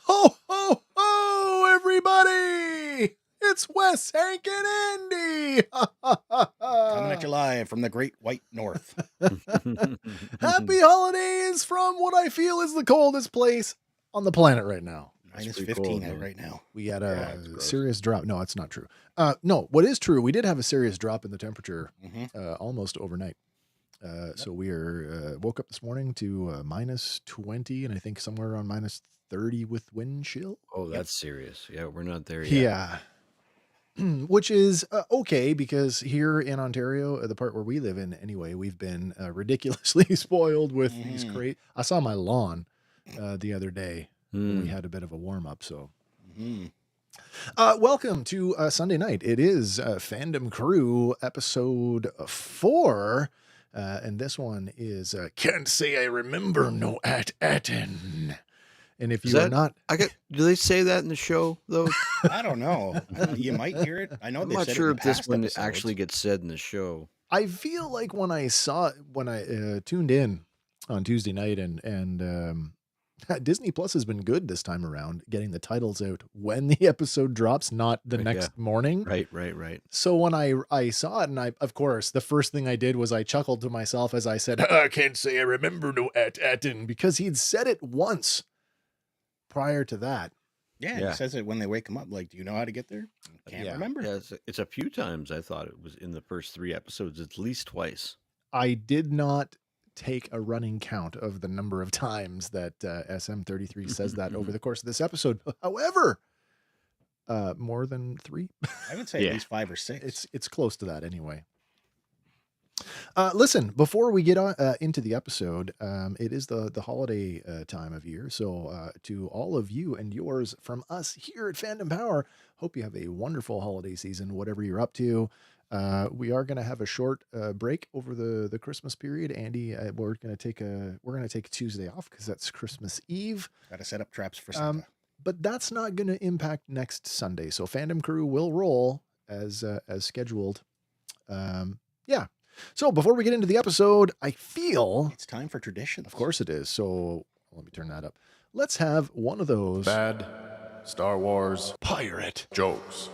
Ho, ho, ho, everybody! It's Wes, Hank, and Andy! Coming at you live from the Great White North. Happy holidays from what I feel is the coldest place on the planet right now. Minus 15 cold, right now. We had it's a gross. serious drop. No, it's not true. No, what is true, we did have a serious drop in the temperature almost overnight. So we are woke up this morning to minus 20 and I think somewhere around minus 30 with wind chill. Oh, that's serious. Yeah, we're not there yet. Yeah. Which is okay because here in Ontario, the part where we live in anyway, we've been ridiculously spoiled with these great. I saw my lawn the other day. When we had a bit of a warm up. So, welcome to Sunday night. It is Fandom Crew episode 4. And this one is Can't Say I Remember No Attin. And if you are not, do they say that in the show though? I don't know. You might hear it. I know I'm they not said sure it in if this past one episodes. actually gets said in the show. I feel like when I tuned in on Tuesday night and Disney Plus has been good this time around, getting the titles out when the episode drops, not the next morning. Right. So when I saw it, and of course, the first thing I did was I chuckled to myself as I said, I can't say I remember no Attin, because he'd said it once prior to that. Yeah, he says it when they wake him up. Like, do you know how to get there? Can't remember. Yeah, it's a few times. I thought it was in the first 3 episodes, at least twice. I did not take a running count of the number of times that SM33 says that over the course of this episode. However, more than 3. I would say at least 5 or 6. It's close to that anyway. Listen, before we get on into the episode, it is the holiday time of year. So to all of you and yours from us here at Fandom Power, hope you have a wonderful holiday season, whatever you're up to. We are going to have a short break over the Christmas period. Andy, we're going to take Tuesday off because that's Christmas Eve. Got to set up traps for Santa. But that's not going to impact next Sunday. So Fandom Crew will roll as scheduled. Yeah. So before we get into the episode, I feel it's time for traditions. Of course it is. So let me turn that up. Let's have one of those bad Star Wars pirate jokes.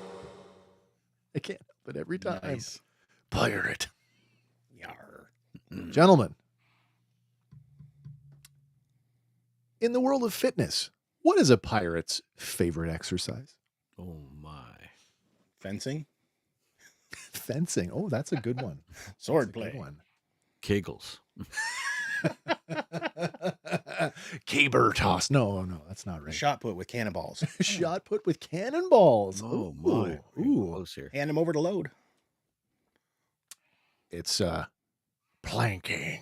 I can't help it every time. Nice. Pirate. Yar. Gentlemen, in the world of fitness, what is a pirate's favorite exercise? Oh my. Fencing. Fencing. Oh, that's a good one. Sword play. Good one. Kegels. Caber toss. No, that's not right. Shot put with cannonballs. Shot put with cannonballs. Oh my. Ooh. Close here. Hand him over to load. It's planking.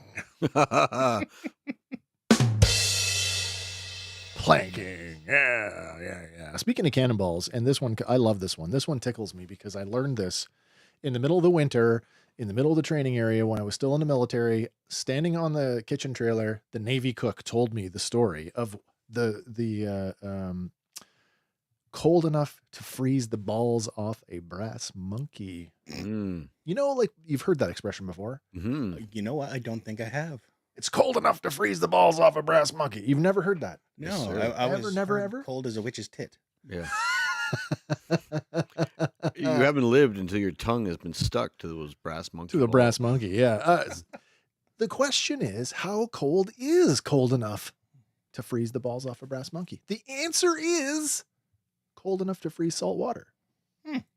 Planking. Yeah. Speaking of cannonballs, and this one, I love this one. This one tickles me because I learned this in the middle of the winter, in the middle of the training area when I was still in the military, standing on the kitchen trailer. The Navy cook told me the story of the cold enough to freeze the balls off a brass monkey. You know, like you've heard that expression before. You know what? I don't think I have. It's cold enough to freeze the balls off a brass monkey. You've never heard that? No, Yes, I was never. cold as a witch's tit. Yeah. You haven't lived until your tongue has been stuck to those brass monkeys. To the brass monkey, yeah. The question is, how cold is cold enough to freeze the balls off a brass monkey? The answer is cold enough to freeze salt water.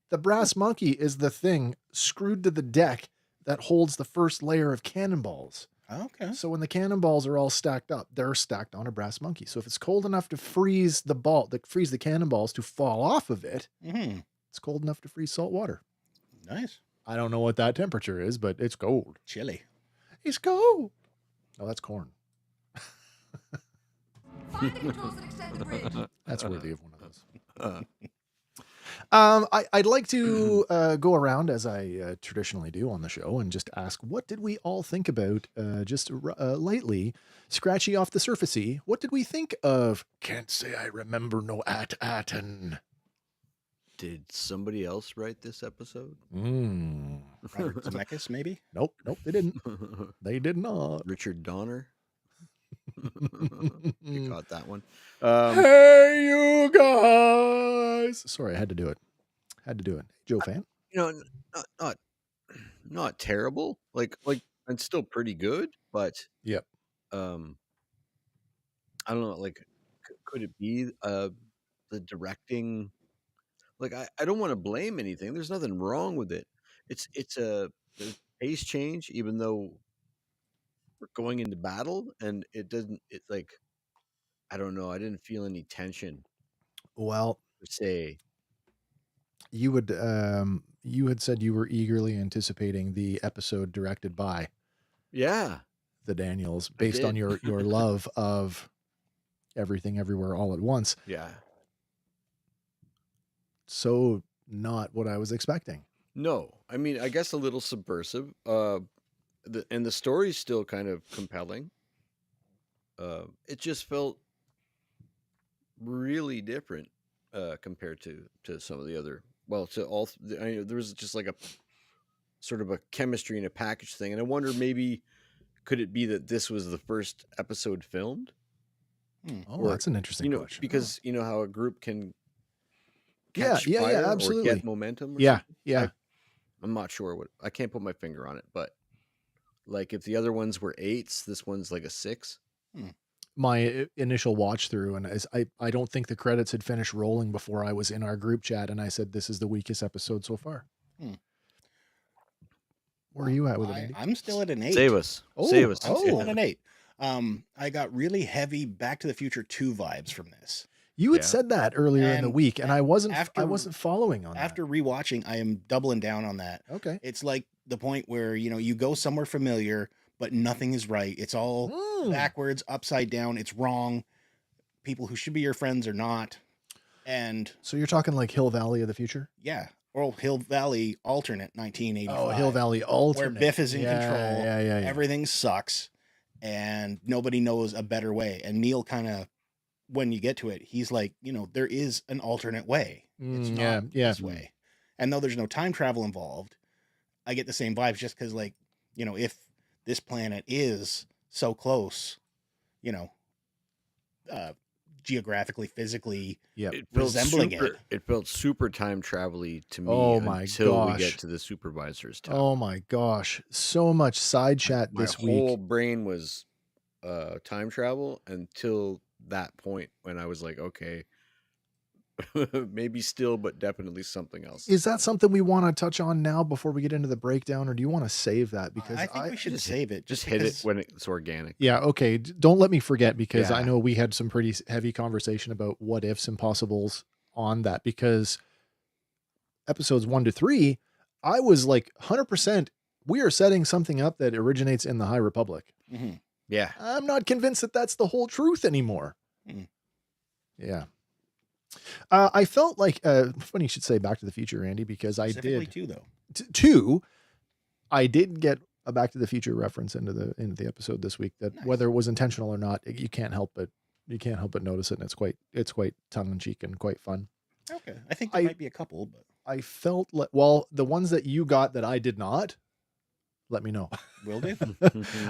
The brass monkey is the thing screwed to the deck that holds the first layer of cannonballs. Okay. So when the cannonballs are all stacked up, they're stacked on a brass monkey. So if it's cold enough to freeze the cannonballs to fall off of it, it's cold enough to freeze salt water. Nice. I don't know what that temperature is, but it's cold. Chili. It's cold. Oh, that's corn. Find the controls and extend the bridge. That's worthy of one of those. I'd like to go around as I traditionally do on the show and just ask, what did we all think about, just lightly, scratchy off the surfacey, what did we think of Can't Say I Remember No Attin? Did somebody else write this episode? Robert Zemeckis, maybe? Nope, they didn't. They did not. Richard Donner? You caught that one. Hey, you guys! Sorry, I had to do it. Joe fan? You know, not not not terrible. Like it's still pretty good, but Yep. um, I don't know. Like, could it be the directing? Like, I don't want to blame anything. There's nothing wrong with it. It's a there's pace change, even though we're going into battle, and it doesn't. It's like I don't know. I didn't feel any tension Well, per se. you had said you were eagerly anticipating the episode directed by Yeah, the Daniels I based on did. your love of Everything Everywhere All at Once. Yeah. So not what I was expecting. No, I mean, I guess a little subversive. And the story's still kind of compelling. It just felt really different compared to some of the other. Well, to all. There was just like a sort of a chemistry in a package thing, and I wonder maybe could it be that this was the first episode filmed, Oh, or that's an interesting question. because you know how a group can Yeah, catch yeah, fire or absolutely. get momentum or Yeah, something. yeah. I'm not sure what I can't put my finger on it, but like if the other ones were 8s, this one's like a 6. My initial watch through, and I don't think the credits had finished rolling before I was in our group chat, and I said this is the weakest episode so far. Where are you at with it, Andy? I'm still at an 8. Save us. Oh, Save us. I'm still oh. at an 8. I got really heavy Back to the Future 2 vibes from this. You had Yeah. said that earlier in the And week, and I wasn't after- following on After rewatching, I am doubling down on that. that. Okay. It's like the point where, you go somewhere familiar, but nothing is right. It's all backwards, upside down. It's wrong. People who should be your friends are not. And So you're talking like Hill Valley of the future? yeah, or Hill Valley alternate 1985. Oh, Hill Valley alternate. Where Biff is in Yeah, control. Yeah. Everything sucks and nobody knows a better way. And Neil kind of, when you get to it, he's like, there is an alternate way. It's not this way. And though there's no time travel involved, I get the same vibes just because, like, if this planet is so close, geographically, physically Yep. It felt resembling super, it felt super time travel-y to me Oh my until we gosh. get to the supervisor's tower. Oh my gosh. So much side chat My this whole week. brain was time travel until that point when I was like, okay, maybe still, but definitely something else. Is that something we want to touch on now before we get into the breakdown, or do you want to save that? Because I think we should save it. Just hit it when it's organic. Yeah, okay. Don't let me forget, because I Yeah. know we had some pretty heavy conversation about what ifs and possibles on that, because episodes 1 to 3, I was like 100%, we are setting something up that originates in the High Republic. Mhm. Yeah. I'm not convinced that that's the whole truth anymore. Mm. Yeah. I felt like, funny you should say Back to the Future, Andy, because I Specifically did. too, though. Two, I did get a Back to the Future reference into the episode this week, that Nice. whether it was intentional or not, you can't help but notice it, and it's quite tongue in cheek and quite fun. Okay. I think there might be a couple, but I felt like, well, the ones that you got that I did not, let me know. will do.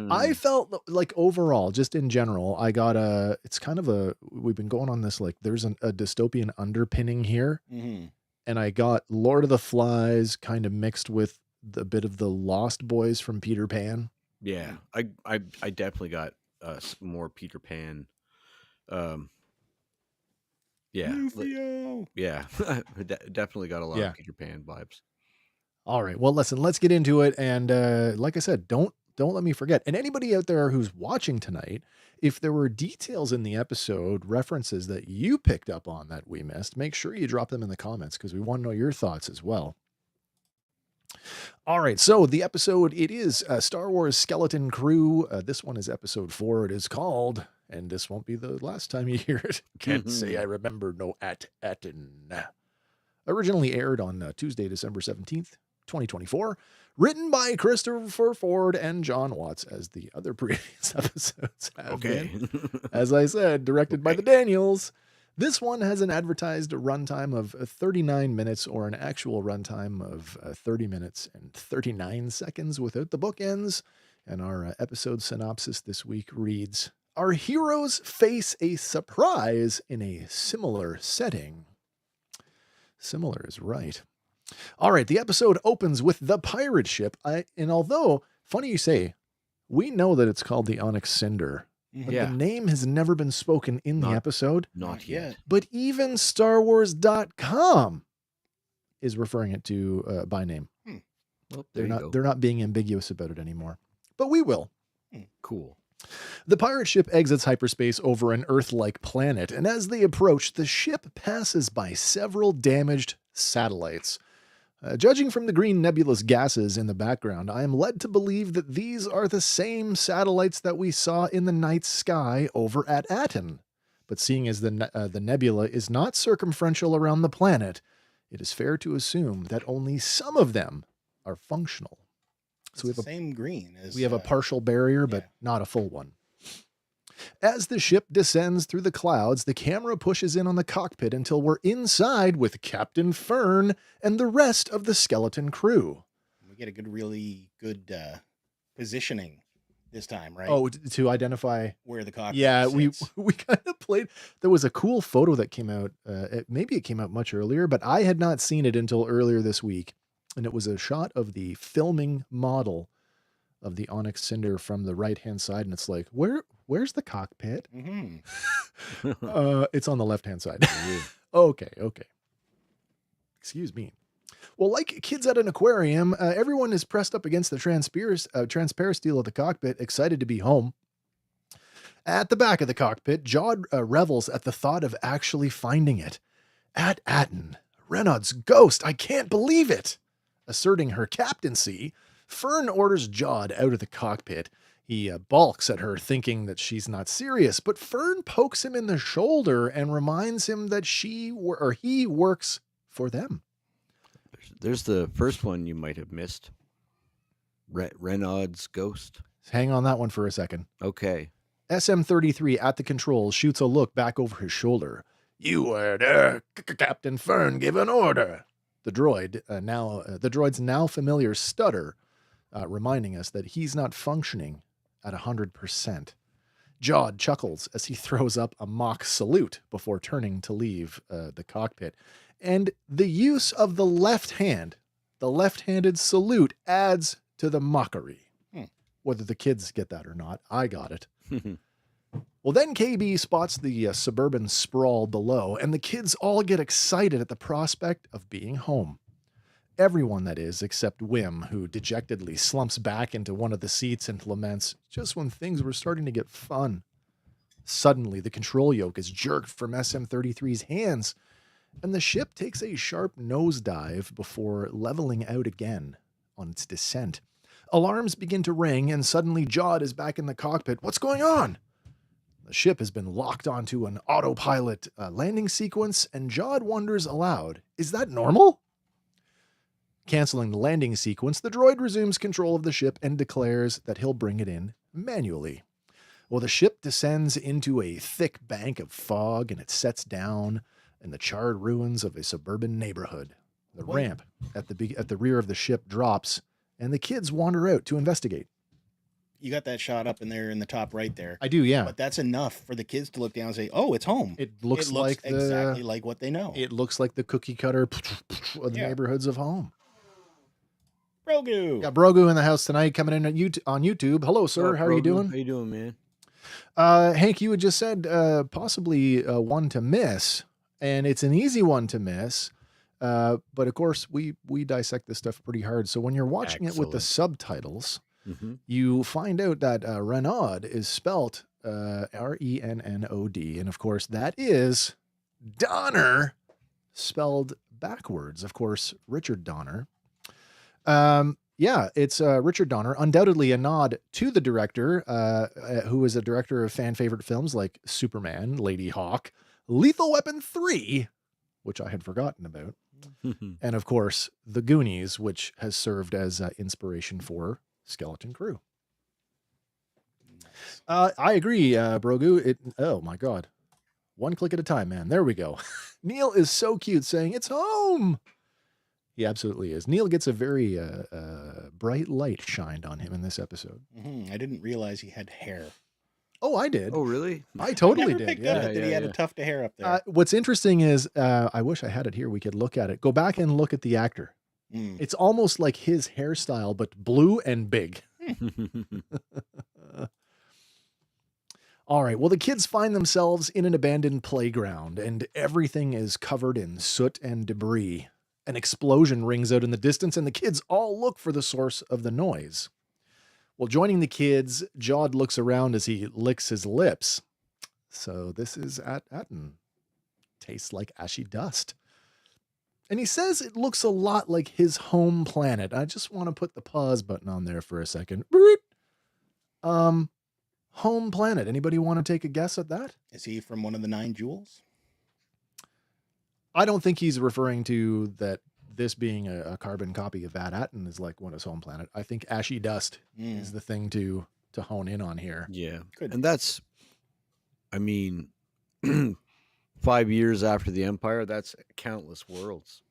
I felt like overall, just in general, I got it's kind of we've been going on this, like there's a dystopian underpinning here. Mhm. And I got Lord of the Flies kind of mixed with the bit of the Lost Boys from Peter Pan. Yeah. I definitely got some more Peter Pan. Yeah. Rufio. Yeah. Definitely got a lot Yeah. of Peter Pan vibes. All right. Well, listen, let's get into it. And like I said, don't let me forget. And anybody out there who's watching tonight, if there were details in the episode, references that you picked up on that we missed, make sure you drop them in the comments, because we want to know your thoughts as well. All right. So the episode, it is Star Wars Skeleton Crew. This one is episode 4. It is called, and this won't be the last time you hear it, Can't Say I Remember No Attin. Originally aired on Tuesday, December 17th, 2024. Written by Christopher Ford and John Watts, as the other previous episodes have been. As I said, directed by the Daniels. This one has an advertised runtime of 39 minutes, or an actual runtime of 30 minutes and 39 seconds without the bookends. And our episode synopsis this week reads, our heroes face a surprise in a similar setting. Similar is right. All right, the episode opens with the pirate ship. And although, funny you say, we know that it's called the Onyx Cinder, but Yeah. the name has never been spoken in the episode. Not yet. But even StarWars.com is referring it to by name. Well, They're not being ambiguous about it anymore. But we will. Cool. The pirate ship exits hyperspace over an Earth-like planet, and as they approach, the ship passes by several damaged satellites. Judging from the green nebulous gases in the background, I am led to believe that these are the same satellites that we saw in the night sky over at Attin. But seeing as the nebula is not circumferential around the planet, it is fair to assume that only some of them are functional. So we have the same green as we have a partial barrier, but not a full one. As the ship descends through the clouds, the camera pushes in on the cockpit until we're inside with Captain Fern and the rest of the skeleton crew. We get a really good positioning this time, right? Oh, to identify where the cockpit sits. we kind of played. There was a cool photo that came out. Maybe it came out much earlier, but I had not seen it until earlier this week. And it was a shot of the filming model of the Onyx Cinder from the right-hand side. And it's like, where's the cockpit? Mm-hmm. It's on the left-hand side. Okay. Excuse me. Well, like kids at an aquarium, everyone is pressed up against the transparent steel of the cockpit, excited to be home. At the back of the cockpit, Jod revels at the thought of actually finding it. At Attin, Renaud's ghost, I can't believe it! Asserting her captaincy, Fern orders Jod out of the cockpit. He balks at her, thinking that she's not serious, but Fern pokes him in the shoulder and reminds him that he works for them. There's the first one you might have missed. Renaud's ghost. Hang on that one for a second. Okay. SM-33 at the controls shoots a look back over his shoulder. You were there, Captain Fern gave an order. The droid's now familiar stutter, reminding us that he's not functioning at 100%. Jod chuckles as he throws up a mock salute before turning to leave the cockpit. And the use of the left-handed salute adds to the mockery. Whether the kids get that or not, I got it. Well, then KB spots the suburban sprawl below, and the kids all get excited at the prospect of being home. Everyone, that is, except Wim, who dejectedly slumps back into one of the seats and laments just when things were starting to get fun. Suddenly, the control yoke is jerked from SM-33's hands, and the ship takes a sharp nosedive before leveling out again on its descent. Alarms begin to ring, and suddenly Jod is back in the cockpit. What's going on? The ship has been locked onto an autopilot landing sequence, and Jod wonders aloud, is that normal? Canceling the landing sequence, the droid resumes control of the ship and declares that he'll bring it in manually. Well, the ship descends into a thick bank of fog, and it sets down in the charred ruins of a suburban neighborhood. The ramp at the rear of the ship drops, and the kids wander out to investigate. You got that shot up in there in the top right there. I do, yeah. But that's enough for the kids to look down and say, oh, it's home. It looks like exactly like what they know. It looks like the cookie cutter of the neighborhoods of home. Brogu. Got Brogu in the house tonight, coming in on YouTube. Hello, sir. How are you doing? How you doing, man? Hank, you had just said possibly one to miss, and it's an easy one to miss. But of course, we dissect this stuff pretty hard. So when you're watching it with the subtitles, you find out that Renaud is spelt Renod, and of course that is Donner spelled backwards. Of course, Richard Donner. Yeah, it's Richard Donner, undoubtedly a nod to the director, who is a director of fan favorite films like Superman, Lady Hawk, Lethal Weapon 3, which I had forgotten about, and of course, The Goonies, which has served as inspiration for Skeleton Crew. I agree, Brogu. Oh my God. One click at a time, man. There we go. Neil is so cute saying, it's home. He absolutely is. Neil gets a very bright light shined on him in this episode. I didn't realize he had hair. Oh, I did. Oh, really? I I totally never did. picked Yeah. up that he had a tuft of hair up there. What's interesting is, I wish I had it here. We could look at it. Go back and look at the actor. Mm. It's almost like his hairstyle, but blue and big. All right. Well, the kids find themselves in an abandoned playground, and everything is covered in soot and debris. An explosion rings out in the distance, and the kids all look for the source of the noise. Well, joining the kids, Jod looks around as he licks his lips. So this is Attin. Tastes like ashy dust. And he says it looks a lot like his home planet. I just want to put the pause button on there for a second. Home planet. Anybody want to take a guess at that? Is he from one of the 9 jewels? I don't think he's referring to that this being a carbon copy of Attin is like one of his home planet. I think ashy dust is the thing to hone in on here. Yeah. Good. And that's, I mean, 5 years after the Empire, that's countless worlds.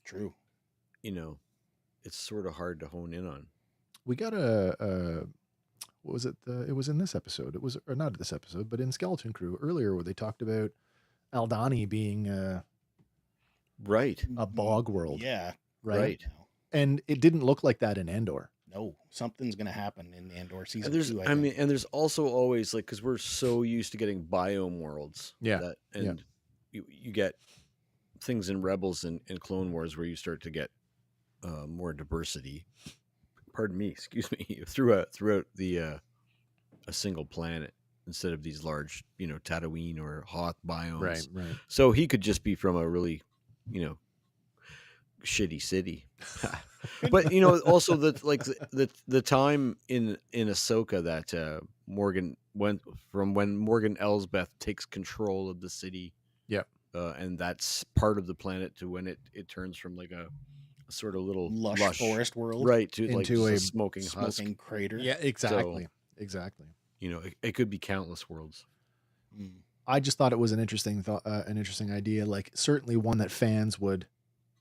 True. You know, it's sort of hard to hone in on. We got what was it? It was in this episode. It was, or not this episode, but in Skeleton Crew earlier where they talked about Aldani being Right. a bog world. Yeah. Right. And it didn't look like that in Andor. No, something's going to happen in the Andor season And there's, 2. I mean, and there's also always like, because we're so used to getting biome worlds. Yeah. That, and you get things in Rebels and Clone Wars where you start to get more diversity. Pardon me, excuse me, throughout the a single planet instead of these large, Tatooine or Hoth biomes. Right. So he could just be from a really, shitty city. But also the time in Ahsoka that Morgan went from when Morgan Elsbeth takes control of the city. Yep. And that's part of the planet to when it turns from like a sort of little lush forest world, right, to like into just a a smoking husk. crater. Yeah, exactly. Exactly. It could be countless worlds. I just thought it was an interesting thought, an interesting idea. Like certainly one that fans would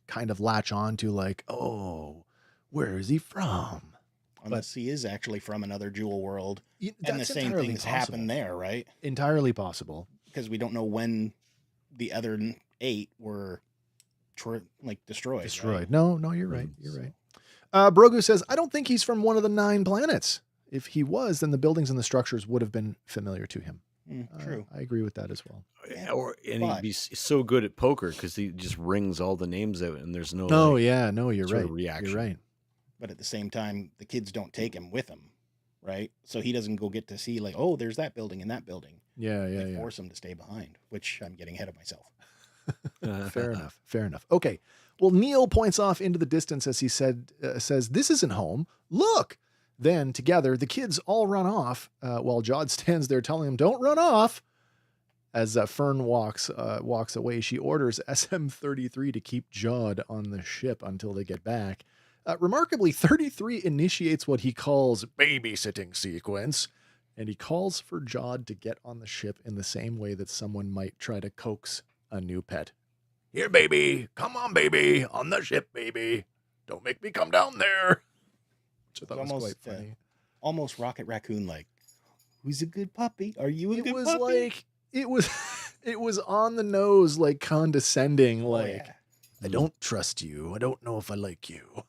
kind of latch on to. Like, oh, where is he from? Unless he is actually from another jewel world, That's and the same entirely things possible. happen there, right? Entirely possible. Because we don't know when the other 8 were destroyed. Right? No, you're right. You're right. Brogu says, I don't think he's from one of the 9 planets. If he was, then the buildings and the structures would have been familiar to him. True. I agree with that as well. He'd be so good at poker because he just rings all the names out and there's no. No, you're sort right. of reaction. You're right. But at the same time, the kids don't take him with them, right? So he doesn't go get to see like, oh, there's that building and that building. Yeah. Force him to stay behind, which I'm getting ahead of myself. Fair enough. Okay. Well, Neil points off into the distance as he says, this isn't home. Look. Then together, the kids all run off while Jod stands there telling him, don't run off. As Fern walks away, she orders SM-33 to keep Jod on the ship until they get back. Remarkably, 33 initiates what he calls babysitting sequence, and he calls for Jod to get on the ship in the same way that someone might try to coax a new pet. Here, baby. Come on, baby. On the ship, baby. Don't make me come down there. Which I thought was quite funny. Almost Rocket Raccoon like, who's a good puppy? Are you a good puppy? It was like, it was on the nose, like condescending, like, I don't trust you. I don't know if I like you.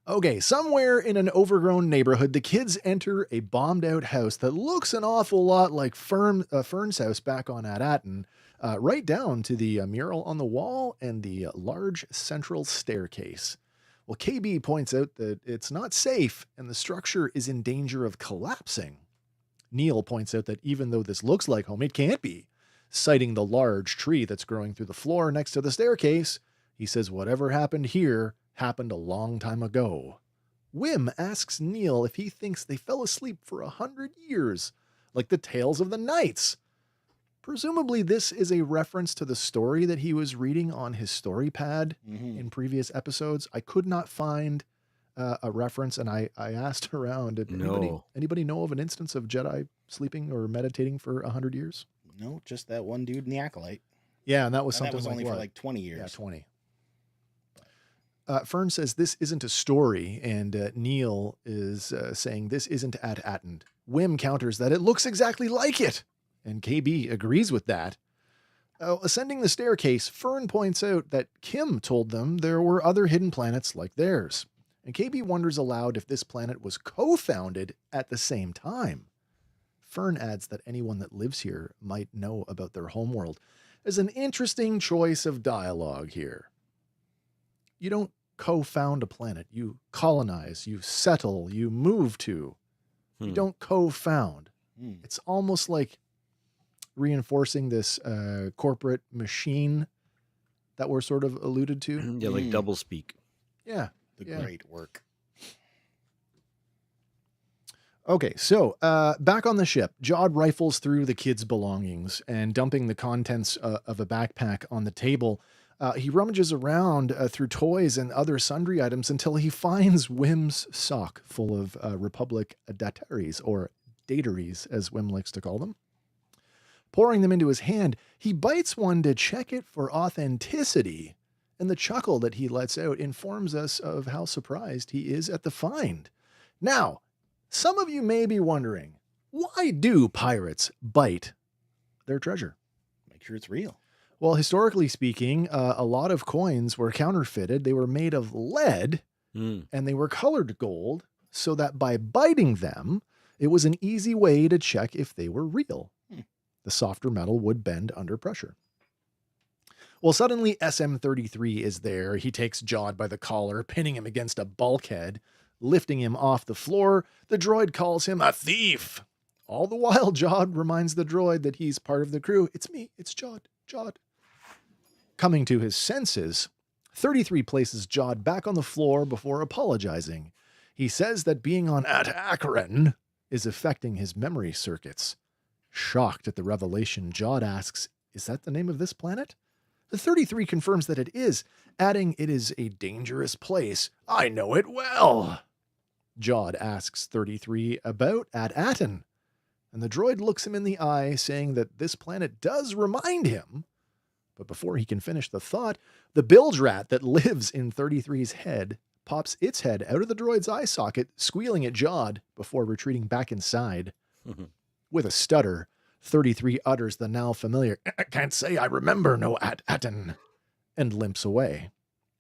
Okay, somewhere in an overgrown neighborhood, the kids enter a bombed-out house that looks an awful lot like Fern's house back on Attin, right down to the mural on the wall and the large central staircase. Well, KB points out that it's not safe and the structure is in danger of collapsing. Neil points out that even though this looks like home, it can't be. Citing the large tree that's growing through the floor next to the staircase, he says whatever happened here happened a long time ago. Wim asks Neil if he thinks they fell asleep for 100 years, like the Tales of the Knights. Presumably this is a reference to the story that he was reading on his story pad in previous episodes. I could not find a reference, and I asked around. Did anybody know of an instance of Jedi sleeping or meditating for 100 years? No, just that one dude in the Acolyte. Yeah, and that was And something that was only like for what? like 20 years. Yeah, 20. Fern says this isn't a story, and Neil is saying this isn't at Attin. Wim counters that it looks exactly like it, and KB agrees with that. Ascending the staircase, Fern points out that Kim told them there were other hidden planets like theirs, and KB wonders aloud if this planet was co-founded at the same time. Fern adds that anyone that lives here might know about their homeworld. There's an interesting choice of dialogue here. You don't co-found a planet. You colonize, you settle, you move to. You don't co-found. It's almost like reinforcing this corporate machine that we're sort of alluded to. Yeah, like double speak. Yeah. The great work. Okay, so back on the ship, Jod rifles through the kids' belongings and dumping the contents of a backpack on the table. He rummages around through toys and other sundry items until he finds Wim's sock full of Republic dataries, or dataries, as Wim likes to call them. Pouring them into his hand, he bites one to check it for authenticity, and the chuckle that he lets out informs us of how surprised he is at the find. Now, some of you may be wondering, why do pirates bite their treasure? Make sure it's real. Well, historically speaking, a lot of coins were counterfeited. They were made of lead and they were colored gold, so that by biting them, it was an easy way to check if they were real. The softer metal would bend under pressure. Well, suddenly SM-33 is there. He takes Jod by the collar, pinning him against a bulkhead, lifting him off the floor. The droid calls him a thief. All the while, Jod reminds the droid that he's part of the crew. It's me. It's Jod. Coming to his senses, 33 places Jod back on the floor before apologizing. He says that being on Attin is affecting his memory circuits. Shocked at the revelation, Jod asks, "Is that the name of this planet?" The 33 confirms that it is, adding, "It is a dangerous place. I know it well." Jod asks 33 about Attin, and the droid looks him in the eye, saying that this planet does remind him. But before he can finish the thought, the bilge rat that lives in 33's head pops its head out of the droid's eye socket, squealing at Jod before retreating back inside. With a stutter, 33 utters the now familiar, "I can't say I remember no Attin," and limps away.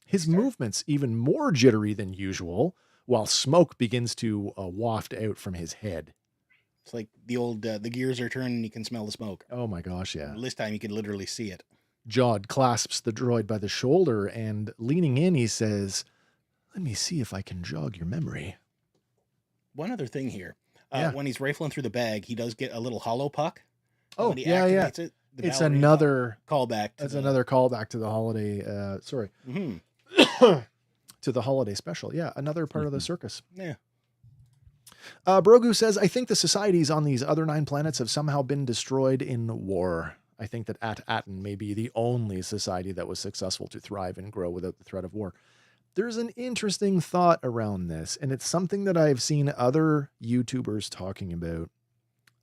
His movement's even more jittery than usual, while smoke begins to waft out from his head. It's like the old, the gears are turning and you can smell the smoke. Oh my gosh, yeah. This time you can literally see it. Jod clasps the droid by the shoulder and, leaning in, he says, "Let me see if I can jog your memory." One other thing here. Yeah. When he's rifling through the bag, he does get a little hollow puck. Oh, when he yeah. activates it, It's another callback. Another callback to the holiday, to the holiday special. Yeah, another part of the circus. Yeah. Brogu says, "I think the societies on these other 9 planets have somehow been destroyed in war. I think that Attin may be the only society that was successful to thrive and grow without the threat of war." There's an interesting thought around this, and it's something that I've seen other YouTubers talking about.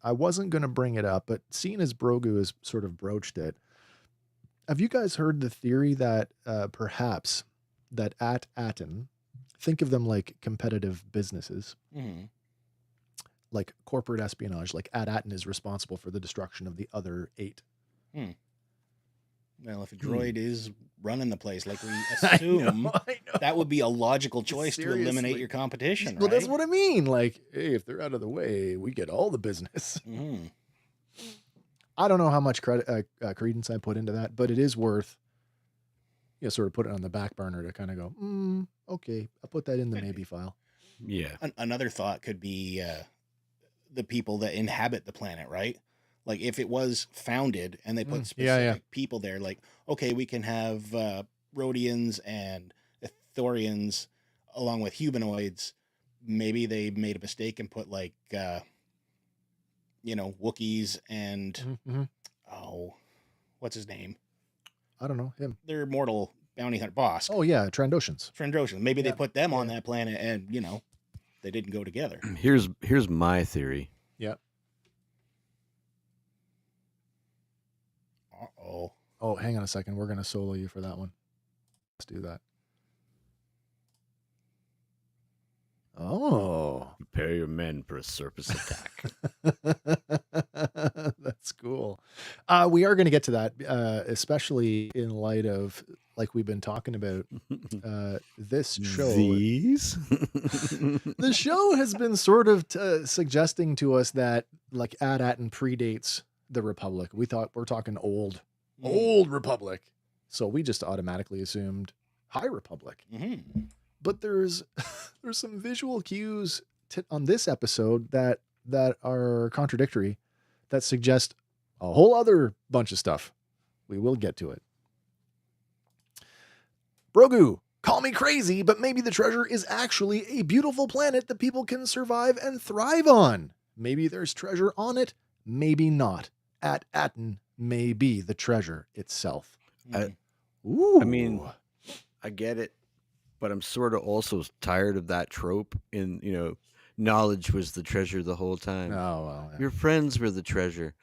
I wasn't going to bring it up, but seeing as Brogu has sort of broached it, have you guys heard the theory that perhaps that at Attin, think of them like competitive businesses, like corporate espionage, like at Attin is responsible for the destruction of the other 8. Well, if a droid is running the place, like we assume, I know. that would be a logical choice to eliminate Seriously. your competition, Well, right? that's what I mean. Like, hey, if they're out of the way, we get all the business. I don't know how much credence I put into that, but it is worth, sort of put it on the back burner to kind of go, okay, I'll put that in the maybe file. Yeah. Another thought could be the people that inhabit the planet, right? Like if it was founded and they put specific people there, like, okay, we can have Rhodians and Ithorians along with humanoids. Maybe they made a mistake and put like, Wookiees and, what's his name? I don't know, him. Their mortal bounty hunter boss. Oh yeah, Trandoshans. Maybe they put them on that planet and, they didn't go together. Here's my theory. Yep. Uh-oh. Oh, hang on a second. We're going to solo you for that one. Let's do that. Oh. Prepare your men for a surface attack. That's cool. We are going to get to that, especially in light of, like we've been talking about, this show. These? The show has been sort of suggesting to us that, like, Attin predates the Republic. We thought we're talking old Republic. So we just automatically assumed High Republic. Mm-hmm. But there's some visual cues on this episode that are contradictory, that suggest a whole other bunch of stuff. We will get to it. Brogu, call me crazy, but maybe the treasure is actually a beautiful planet that people can survive and thrive on. Maybe there's treasure on it, maybe not. Attin may be the treasure itself. I mean, I get it, but I'm sort of also tired of that trope in, knowledge was the treasure the whole time. Oh, well. Yeah. Your friends were the treasure.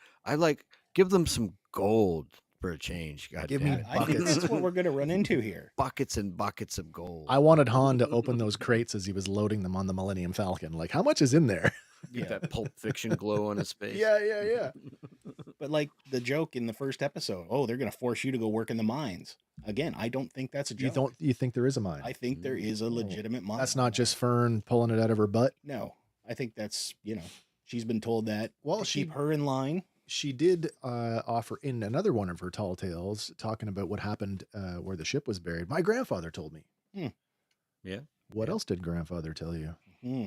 Give them some gold for a change. God Give damn me it. I think that's what we're going to run into here. Buckets and buckets of gold. I wanted Han to open those crates as he was loading them on the Millennium Falcon. Like, how much is in there? Yeah. That Pulp Fiction glow on his face. Yeah. But like the joke in the first episode, they're going to force you to go work in the mines. Again, I don't think that's a joke. You think there is a mine? I think there is a legitimate mine. That's not just Fern pulling it out of her butt? No, I think that's, she's been told that Well, to keep her in line. She did offer in another one of her tall tales, talking about what happened where the ship was buried. My grandfather told me. Yeah. What else did grandfather tell you? Hmm.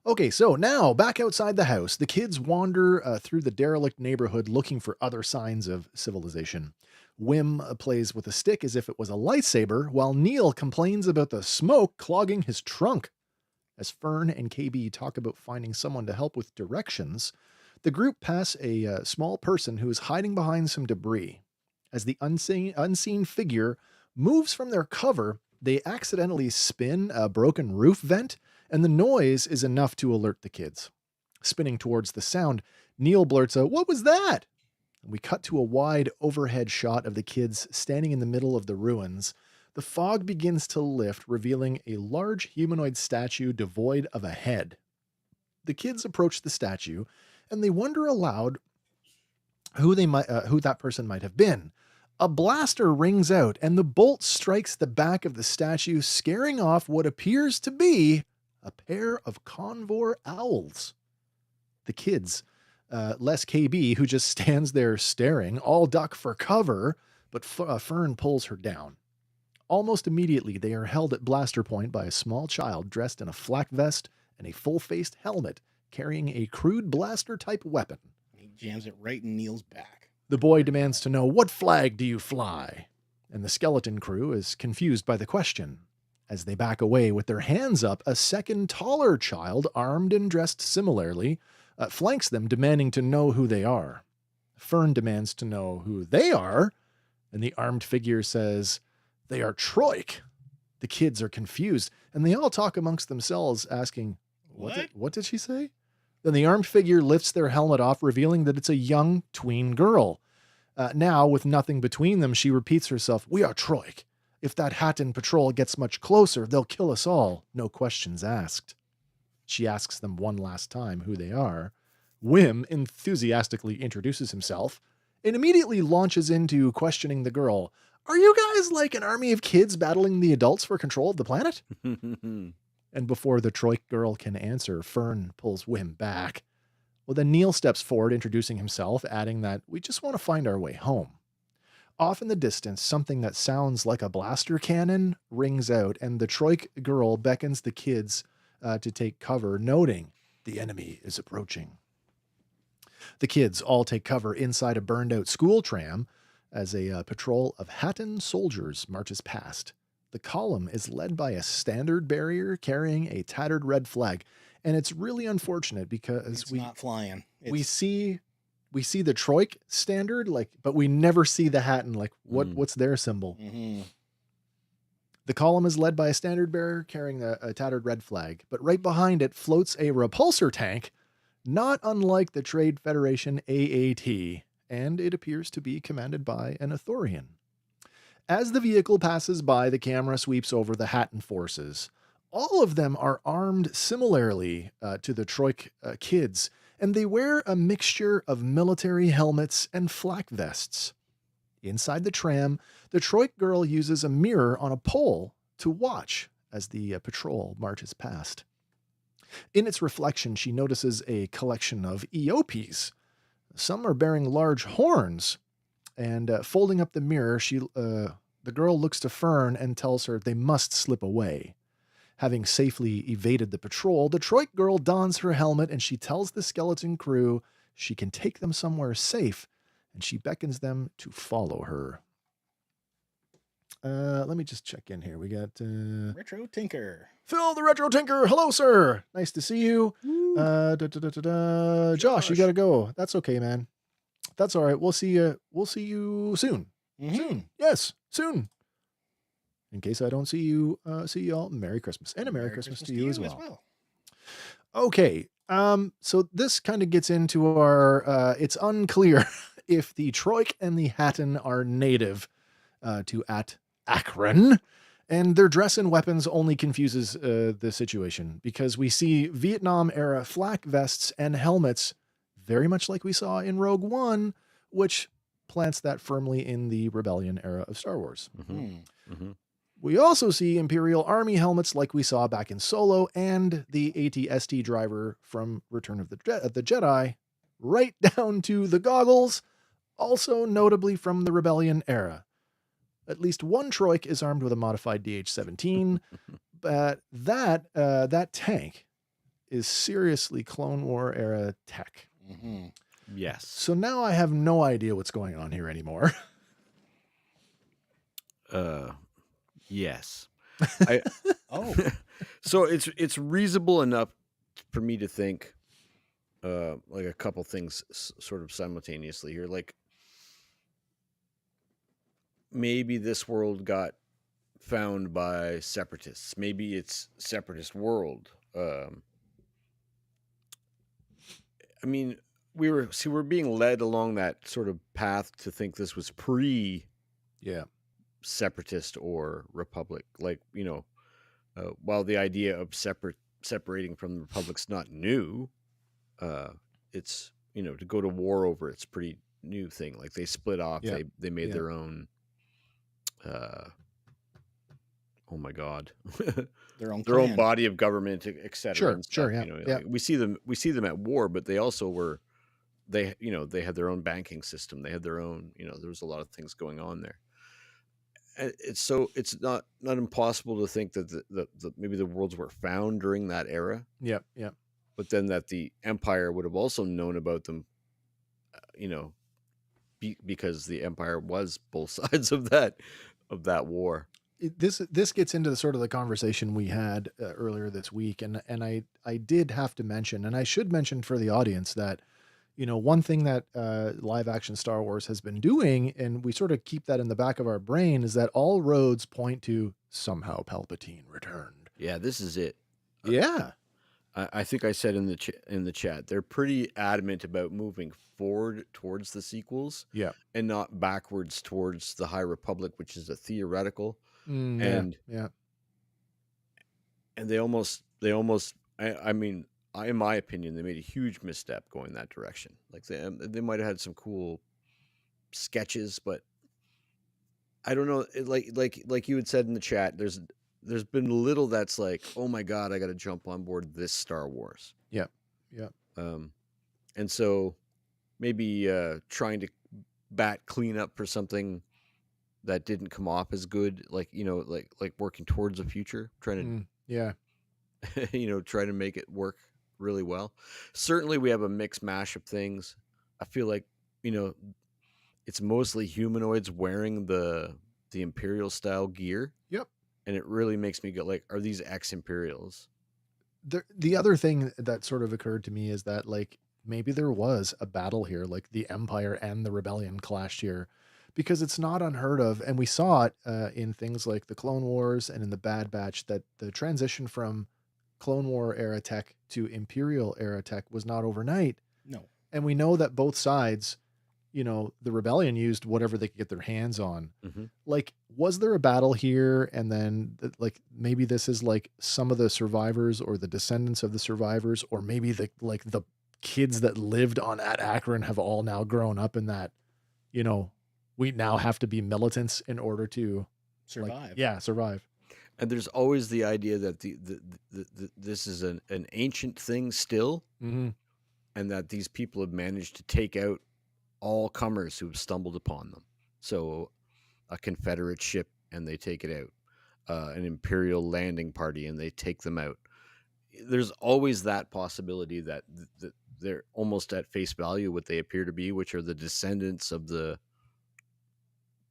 Okay, so now back outside the house, the kids wander through the derelict neighborhood looking for other signs of civilization. Wim plays with a stick as if it was a lightsaber, while Neil complains about the smoke clogging his trunk. As Fern and KB talk about finding someone to help with directions, the group pass a small person who is hiding behind some debris. As the unseen figure moves from their cover, they accidentally spin a broken roof vent, and the noise is enough to alert the kids. Spinning towards the sound, Neil blurts out, "What was that?" And we cut to a wide overhead shot of the kids standing in the middle of the ruins. The fog begins to lift, revealing a large humanoid statue devoid of a head. The kids approach the statue, and they wonder aloud who that person might have been. A blaster rings out, and the bolt strikes the back of the statue, scaring off what appears to be a pair of convor owls. The kids, less KB, who just stands there staring, all duck for cover, but Fern pulls her down. Almost immediately, they are held at blaster point by a small child dressed in a flak vest and a full-faced helmet, carrying a crude blaster-type weapon. He jams it right in Neil's back. The boy demands to know, "What flag do you fly?" And the skeleton crew is confused by the question. As they back away with their hands up, a second taller child, armed and dressed similarly, flanks them, demanding to know who they are. Fern demands to know who they are, and the armed figure says, "They are Troik." The kids are confused, and they all talk amongst themselves, asking, What did she say? Then the armed figure lifts their helmet off, revealing that it's a young tween girl. Now, with nothing between them, she repeats herself, "We are Troik. If that Attin patrol gets much closer, they'll kill us all, no questions asked." She asks them one last time who they are. Wim enthusiastically introduces himself and immediately launches into questioning the girl. "Are you guys like an army of kids battling the adults for control of the planet?" And before the Troik girl can answer, Fern pulls Wim back. Well, then Neil steps forward, introducing himself, adding that we just want to find our way home. Off in the distance, something that sounds like a blaster cannon rings out, and the Troik girl beckons the kids to take cover, noting the enemy is approaching. The kids all take cover inside a burned-out school tram as a patrol of Attin soldiers marches past. The column is led by a standard bearer carrying a tattered red flag, and it's really unfortunate because it's not flying. We see the Troik standard, but we never see the Attin. What's their symbol? Mm-hmm. The column is led by a standard bearer carrying a tattered red flag, but right behind it floats a repulsor tank, not unlike the Trade Federation AAT, and it appears to be commanded by an Ithorian. As the vehicle passes by, the camera sweeps over the Hatton forces. All of them are armed similarly to the Troik kids, and they wear a mixture of military helmets and flak vests. Inside the tram, the Troik girl uses a mirror on a pole to watch as the patrol marches past. In its reflection, she notices a collection of Eopes. Some are bearing large horns, and folding up the mirror, the girl looks to Fern and tells her they must slip away. Having safely evaded the patrol, the Troik girl dons her helmet and she tells the skeleton crew she can take them somewhere safe, and she beckons them to follow her. Let me just check in here. We got Retro Tinker. Phil the Retro Tinker. Hello, sir. Nice to see you. Josh, you gotta go. That's okay, man. That's all right. We'll see you. We'll see you soon. Mm-hmm. Soon. Yes, soon. In case I don't see you all. Merry Christmas and a Merry Christmas to you as well. Okay. So this kind of gets into our. It's unclear if the Troik and the Hatton are native to Akron, and their dress and weapons only confuses the situation because we see Vietnam era flak vests and helmets, very much like we saw in Rogue One, which plants that firmly in the Rebellion era of Star Wars. Mm-hmm. Mm-hmm. We also see Imperial Army helmets like we saw back in Solo, and the AT-ST driver from Return of the Jedi, right down to the goggles, also notably from the Rebellion era. At least one Troik is armed with a modified DH-17, but that tank is seriously Clone War era tech. Mm-hmm. Yes. So now I have no idea what's going on here anymore. Yes. Oh. So it's reasonable enough for me to think like a couple things sort of simultaneously here. Like maybe this world got found by separatists. Maybe it's separatist world. I mean, we're being led along that sort of path to think this was separatist or republic. Like, while the idea of separating from the republic's not new, it's, to go to war over it's pretty new thing. Like they split off, they made their own oh my god, their own body of government, etc. Sure, Like we see them at war, but they also were they had their own banking system, they had their own, there was a lot of things going on there. And it's not impossible to think that the maybe the worlds were found during that era. Yep. But then that the Empire would have also known about them, because the Empire was both sides of that war. This gets into the sort of the conversation we had earlier this week, and I did have to mention, and I should mention for the audience that, one thing that live action Star Wars has been doing, and we sort of keep that in the back of our brain, is that all roads point to somehow Palpatine returned. Yeah, this is it. Yeah. I think I said in the chat, they're pretty adamant about moving forward towards the sequels, and not backwards towards the High Republic, which is a theoretical. And they almost. I mean, in my opinion, they made a huge misstep going that direction. Like they might have had some cool sketches, but I don't know. Like you had said in the chat, there's been little that's like, oh my god, I got to jump on board this Star Wars. Yeah. And so maybe trying to clean up for something that didn't come off as good, like like working towards a future, trying to try to make it work really well. Certainly, we have a mixed mash of things. I feel like it's mostly humanoids wearing the Imperial style gear. Yep. And it really makes me go like, are these ex-Imperials? The other thing that sort of occurred to me is that like maybe there was a battle here, like the Empire and the Rebellion clashed here, because it's not unheard of, and we saw it in things like the Clone Wars and in the Bad Batch, that the transition from Clone War era tech to Imperial era tech was not overnight. No. And we know that both sides the rebellion used whatever they could get their hands on. Mm-hmm. Like, was there a battle here? And then like, maybe this is like some of the survivors or the descendants of the survivors, or maybe the kids that lived on at Akron have all now grown up in that, we now have to be militants in order to survive. Survive. And there's always the idea that this is an ancient thing still, Mm-hmm. and that these people have managed to take out all comers who have stumbled upon them. So a Confederate ship and they take it out, an Imperial landing party and they take them out. There's always that possibility that they're almost at face value what they appear to be, which are the descendants of the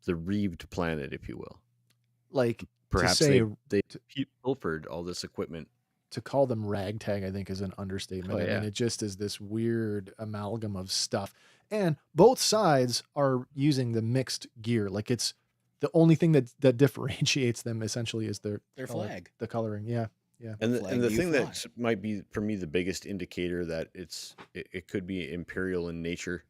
reaved planet, if you will. Like, perhaps to say, they pilfered all this equipment. To call them ragtag, I think, is an understatement. Oh, yeah. I mean, it just is this weird amalgam of stuff. And both sides are using the mixed gear. Like, it's the only thing that differentiates them essentially is their flag, the coloring. Yeah. Yeah. And the thing that might be for me the biggest indicator that it could be imperial in nature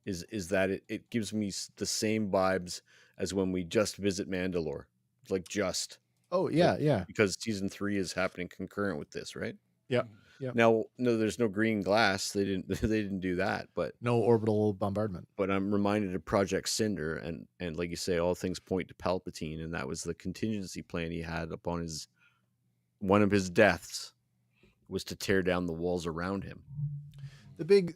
is that it gives me the same vibes as when we just visit Mandalore. Like just. Oh yeah, like, yeah. Because season 3 is happening concurrent with this, right? Yeah. Yeah. Now, no, there's no green glass. They didn't do that, but no orbital bombardment. But I'm reminded of Project Cinder, and like you say, all things point to Palpatine, and that was the contingency plan he had upon one of his deaths was to tear down the walls around him. The big,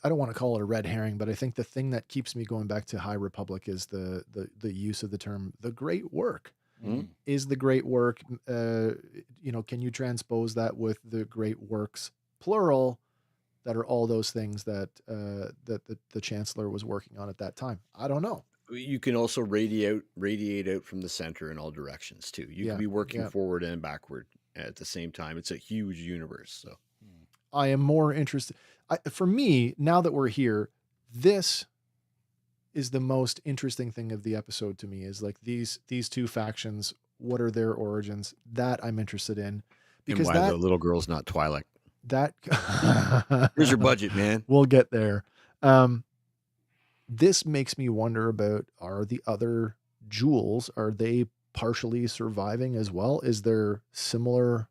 I don't want to call it a red herring, but I think the thing that keeps me going back to High Republic is the use of the term the great work. Mm-hmm. Is the great work, can you transpose that with the great works, plural, that are all those things that the Chancellor was working on at that time? I don't know. You can also radiate out from the center in all directions too. You can be working forward and backward at the same time. It's a huge universe. So I am more interested. For me, now that we're here, this is the most interesting thing of the episode to me, is like these two factions. What are their origins? That I'm interested in, because and why the little girl's not Twi'lek. That here's your budget, man. We'll get there. This makes me wonder about, are the other jewels, are they partially surviving as well? Is there similar,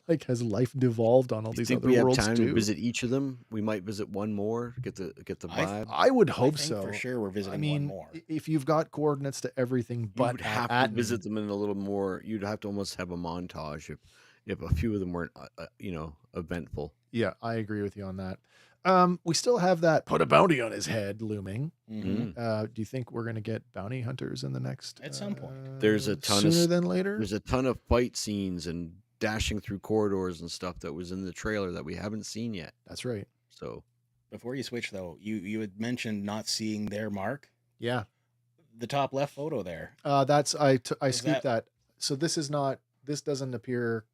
like, has life devolved on all these other worlds too? We have time to visit each of them. We might visit one more, get the vibe. I would hope so. For sure, we're visiting one more. If you've got coordinates to everything, but you'd have to visit them in a little more. You'd have to almost have a montage if a few of them weren't, eventful. Yeah, I agree with you on that. We still have that put a bounty on his head looming. Mm-hmm. Do you think we're going to get bounty hunters in the next? At some point. There's a ton sooner than later. There's a ton of fight scenes and dashing through corridors and stuff that was in the trailer that we haven't seen yet. That's right. So before you switch though, you had mentioned not seeing their mark. Yeah. The top left photo there. That's I scooped that. So this doesn't appear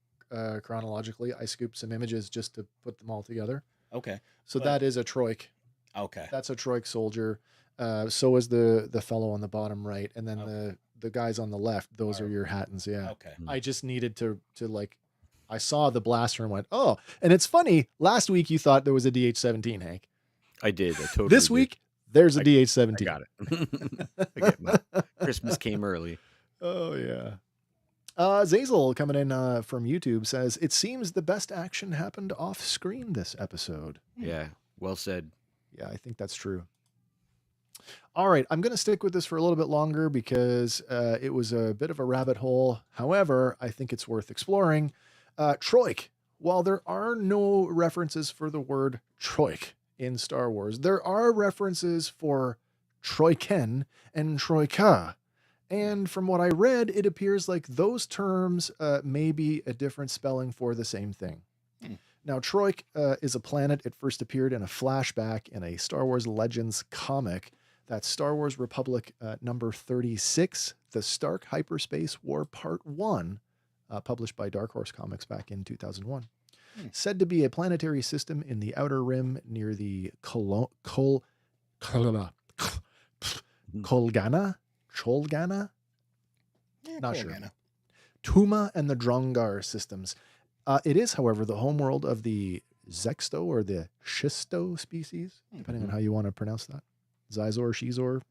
chronologically. I scooped some images just to put them all together. Okay. So that is a Troik. Okay. That's a Troik soldier. So is the fellow on the bottom right, and then the guys on the left. Those are your Hattons. Yeah. Okay. I just needed to like, I saw the blaster and went, oh. And it's funny. Last week you thought there was a DH-17, Hank. I did. I totally. This week there's a DH-17. I got it. I get my Christmas came early. Oh yeah. Zazel coming in from YouTube says, it seems the best action happened off screen this episode. Yeah, well said. Yeah, I think that's true. All right, I'm going to stick with this for a little bit longer because it was a bit of a rabbit hole. However, I think it's worth exploring. Troik. While there are no references for the word Troik in Star Wars, there are references for Troiken and Troika. And from what I read, it appears like those terms may be a different spelling for the same thing. Now, Troik is a planet. It first appeared in a flashback in a Star Wars Legends comic. That's Star Wars Republic number 36, The Stark Hyperspace War Part 1, published by Dark Horse Comics back in 2001. Said to be a planetary system in the Outer Rim near the Kolgana? Cholgana? Yeah, not Cholgana. sure. Tuma and the Drongar systems. It is, however, the homeworld of the Zexto or the Schisto species, depending on how you want to pronounce that. Zizor, Shizor.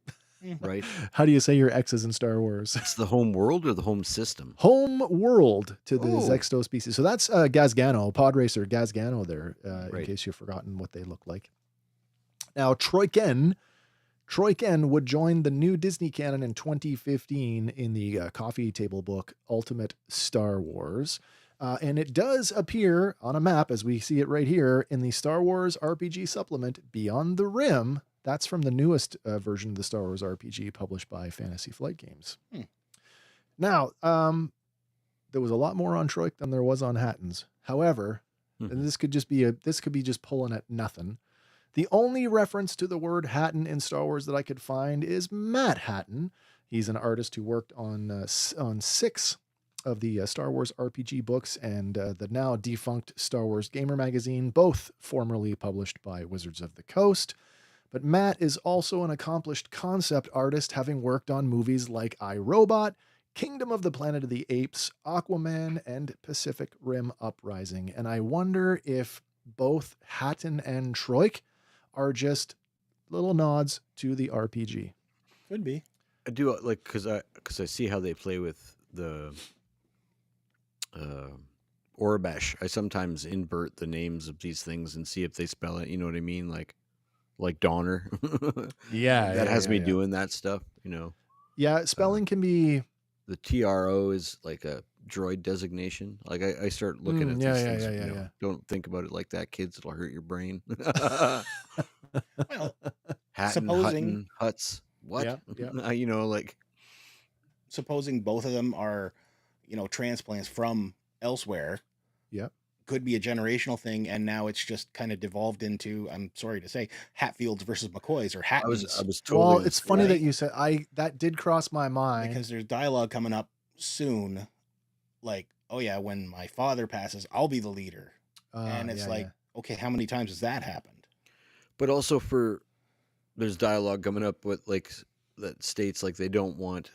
Right. How do you say your X's in Star Wars? It's the home world or the home system? Home world to the Oh. Zexto species. So that's Gazgano, pod racer Gazgano there, in Right. case you've forgotten what they look like. Now, Troyken would join the new Disney canon in 2015 in the coffee table book Ultimate Star Wars. And it does appear on a map, as we see it right here, in the Star Wars RPG supplement Beyond the Rim. That's from the newest version of the Star Wars RPG published by Fantasy Flight Games. Now, there was a lot more on Troik than there was on Hatton's. However, and this could be just pulling at nothing. The only reference to the word Hatton in Star Wars that I could find is Matt Hatton. He's an artist who worked on 6 of the Star Wars RPG books and the now defunct Star Wars Gamer magazine, both formerly published by Wizards of the Coast. But Matt is also an accomplished concept artist, having worked on movies like I, Robot, Kingdom of the Planet of the Apes, Aquaman, and Pacific Rim Uprising. And I wonder if both Hatton and Troik are just little nods to the RPG. Could be. I do like because I see how they play with the Orbesh. I sometimes invert the names of these things and see if they spell it. You know what I mean? Like Donner. Yeah, that has me doing that stuff. You know. Yeah, spelling can be. The TRO is like a droid designation. Like I start looking at these things. Yeah. Don't think about it like that, kids. It'll hurt your brain. Well, Hatton, supposing Huts. What? Yeah. You know, like supposing both of them are, transplants from elsewhere. Yep. Could be a generational thing, and now it's just kind of devolved into, I'm sorry to say, Hatfields versus McCoys or Hattons. I was totally. Well, it's funny that you said that did cross my mind because there's dialogue coming up soon, like, oh yeah, when my father passes, I'll be the leader, and it's okay, how many times has that happened? But also there's dialogue coming up with that states like they don't want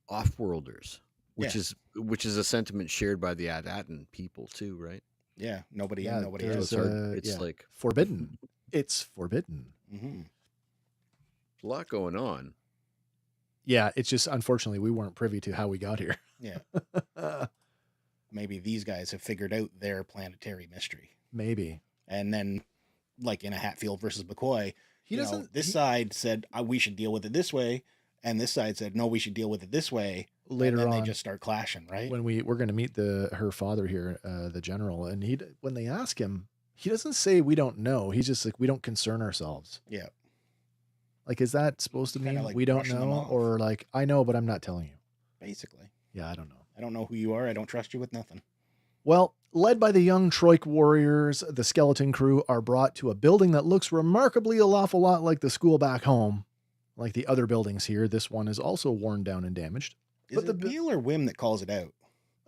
off-worlders, which is a sentiment shared by the Attin people too, right? Yeah, nobody in, nobody out. It's like forbidden. It's forbidden. Mm-hmm. A lot going on. Yeah, it's just unfortunately we weren't privy to how we got here. Yeah. Maybe these guys have figured out their planetary mystery. Maybe. And then, like in a Hatfield versus McCoy, side said we should deal with it this way, and this side said no, we should deal with it this way. Later and then on, they just start clashing, right? When we're going to meet her father here, the general, and when they ask him, he doesn't say we don't know. He's just like, we don't concern ourselves. Yeah. Like, is that supposed to mean we don't know, or like I know but I'm not telling you? Basically. Yeah, I don't know. I don't know who you are. I don't trust you with nothing. Well, led by the young Troik warriors, the Skeleton Crew are brought to a building that looks remarkably an awful lot like the school back home. Like the other buildings here, this one is also worn down and damaged. Is it Neil or Wim that calls it out?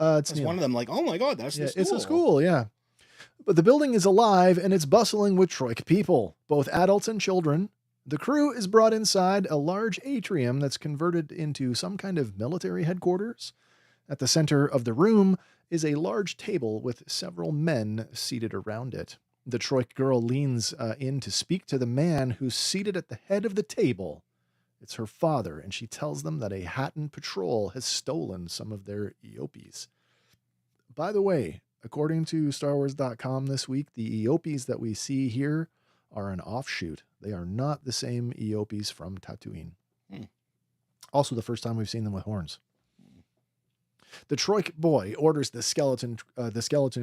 It's one of them like, oh my God, that's the school. It's a school, yeah. But the building is alive and it's bustling with Troik people, both adults and children. The crew is brought inside a large atrium that's converted into some kind of military headquarters. At the center of the room is a large table with several men seated around it. The Troik girl leans in to speak to the man who's seated at the head of the table. It's her father, and she tells them that a Hatton patrol has stolen some of their Eopes. By the way, according to StarWars.com this week, the Eopes that we see here are an offshoot. They are not the same Eopes from Tatooine. Also, the first time we've seen them with horns. The Troik boy orders the skeleton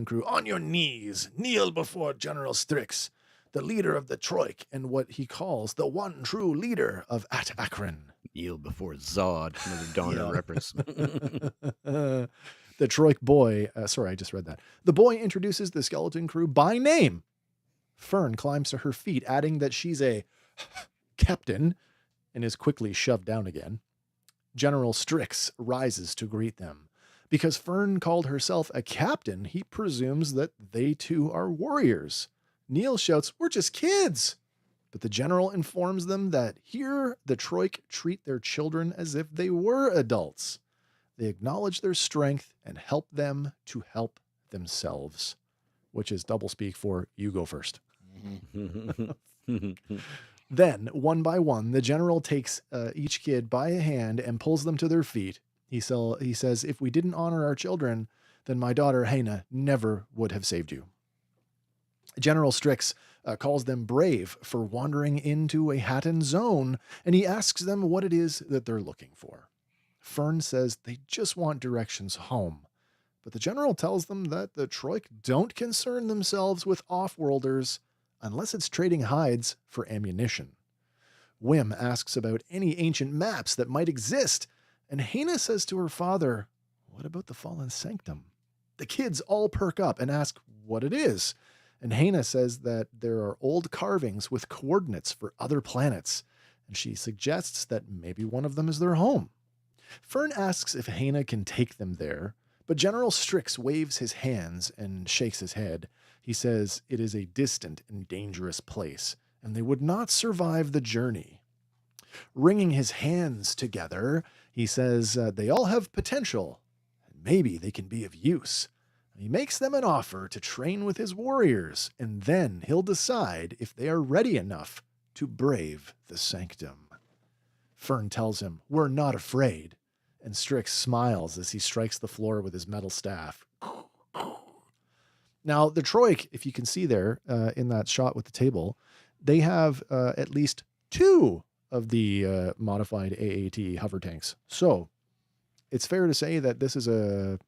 crew, on your knees, kneel before General Strix, the leader of the Troik and what he calls the one true leader of Akron. Kneel before Zod, another Donner reference. The Troik boy, sorry, I just read that. The boy introduces the skeleton crew by name. Fern climbs to her feet, adding that she's a captain, and is quickly shoved down again. General Strix rises to greet them. Because Fern called herself a captain, he presumes that they too are warriors. Neil shouts, "We're just kids!" But the general informs them that here the Troik treat their children as if they were adults. They acknowledge their strength and help them to help themselves, which is doublespeak for you go first. Then, one by one, the general takes each kid by a hand and pulls them to their feet. He says, if we didn't honor our children, then my daughter, Hena, never would have saved you. General Strix calls them brave for wandering into a Attin zone, and he asks them what it is that they're looking for. Fern says they just want directions home, but the general tells them that the Troik don't concern themselves with off-worlders unless it's trading hides for ammunition. Wim asks about any ancient maps that might exist, and Hena says to her father, what about the Fallen Sanctum? The kids all perk up and ask what it is, and Hena says that there are old carvings with coordinates for other planets, and she suggests that maybe one of them is their home. Fern asks if Hena can take them there, but General Strix waves his hands and shakes his head. He says it is a distant and dangerous place, and they would not survive the journey. Wringing his hands together, he says they all have potential, and maybe they can be of use. He makes them an offer to train with his warriors, and then he'll decide if they are ready enough to brave the Sanctum. Fern tells him, we're not afraid, and Strix smiles as he strikes the floor with his metal staff. Now, the Troik, if you can see there in that shot with the table, they have at least 2 of the modified AAT hover tanks. So it's fair to say that this is a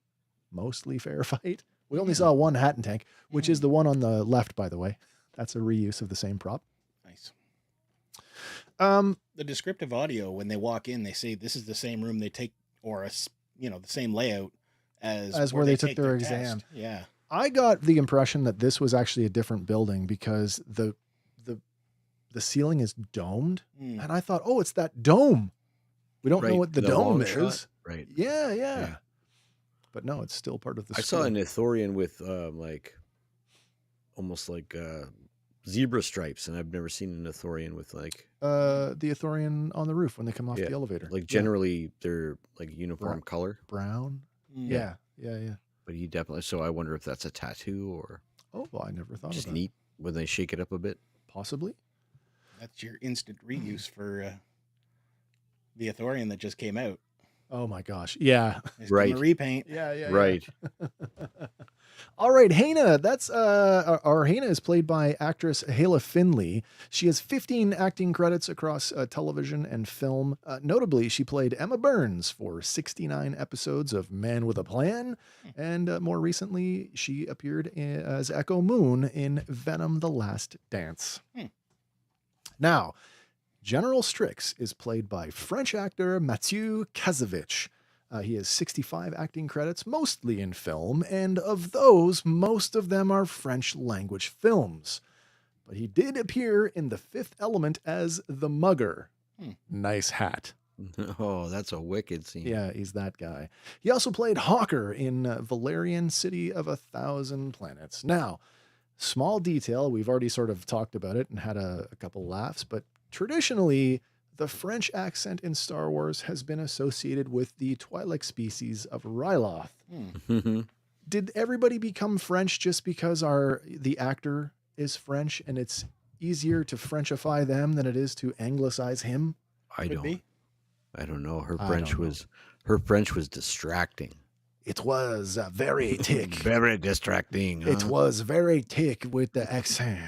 mostly fair fight. We only saw one Attin tank, which is the one on the left, by the way. That's a reuse of the same prop. Nice. The descriptive audio, when they walk in, they say this is the same room they take, or the same layout as where they took their exam. Test. Yeah. I got the impression that this was actually a different building because the ceiling is domed, and I thought, oh, it's that dome. We don't know what the dome is. Shot. Right. Yeah. But no, it's still part of the I saw an Ithorian with almost like zebra stripes, and I've never seen an Ithorian with like the Ithorian on the roof when they come off the elevator. Like generally they're like uniform color. Brown. Yeah. But he definitely, so I wonder if that's a tattoo or I never thought just of that. neat when they shake it up a bit. Possibly. That's your instant reuse for the Ithorian that just came out. Oh my gosh. Yeah. Right. Repaint. Yeah. Right. All right. Hena. That's our Hena is played by actress Hala Finley. She has 15 acting credits across television and film. Notably, she played Emma Burns for 69 episodes of Man with a Plan. And more recently, she appeared as Echo Moon in Venom: The Last Dance. Now, General Strix is played by French actor Mathieu Kassovitch. He has 65 acting credits, mostly in film, and of those, most of them are French language films. But he did appear in The Fifth Element as the Mugger. Nice hat. Oh, that's a wicked scene. Yeah, he's that guy. He also played Hawker in Valerian City of 1,000 Planets. Now, small detail, we've already sort of talked about it and had a couple laughs, but traditionally, the French accent in Star Wars has been associated with the Twi'lek species of Ryloth. Did everybody become French just because the actor is French and it's easier to Frenchify them than it is to Anglicize him? I don't know. Her French was distracting. It was very thick. Very distracting. Huh? It was very thick with the accent.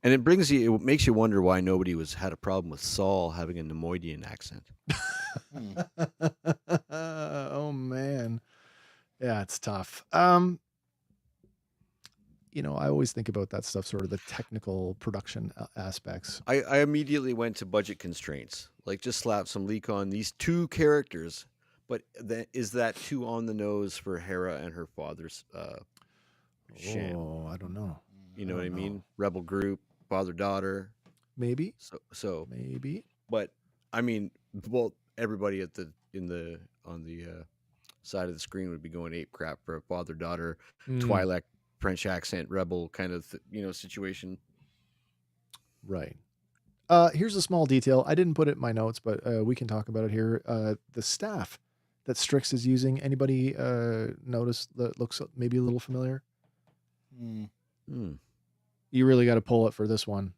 And it makes you wonder why nobody had a problem with Saul having a Nemoidian accent. Oh man. Yeah, it's tough. I always think about that stuff, sort of the technical production aspects. I immediately went to budget constraints. Like just slap some leak on these 2 characters. But is that too on the nose for Hera and her father's sham? Oh, I don't know. You know what I mean? Rebel group, father-daughter. Maybe. So maybe. But I mean, well, everybody on the side of the screen would be going ape crap for a father-daughter, Twi'lek, French accent, rebel kind of situation. Right. Here's a small detail. I didn't put it in my notes, but we can talk about it here. The staff that Strix is using. Anybody notice that looks maybe a little familiar? You really got to pull it for this one.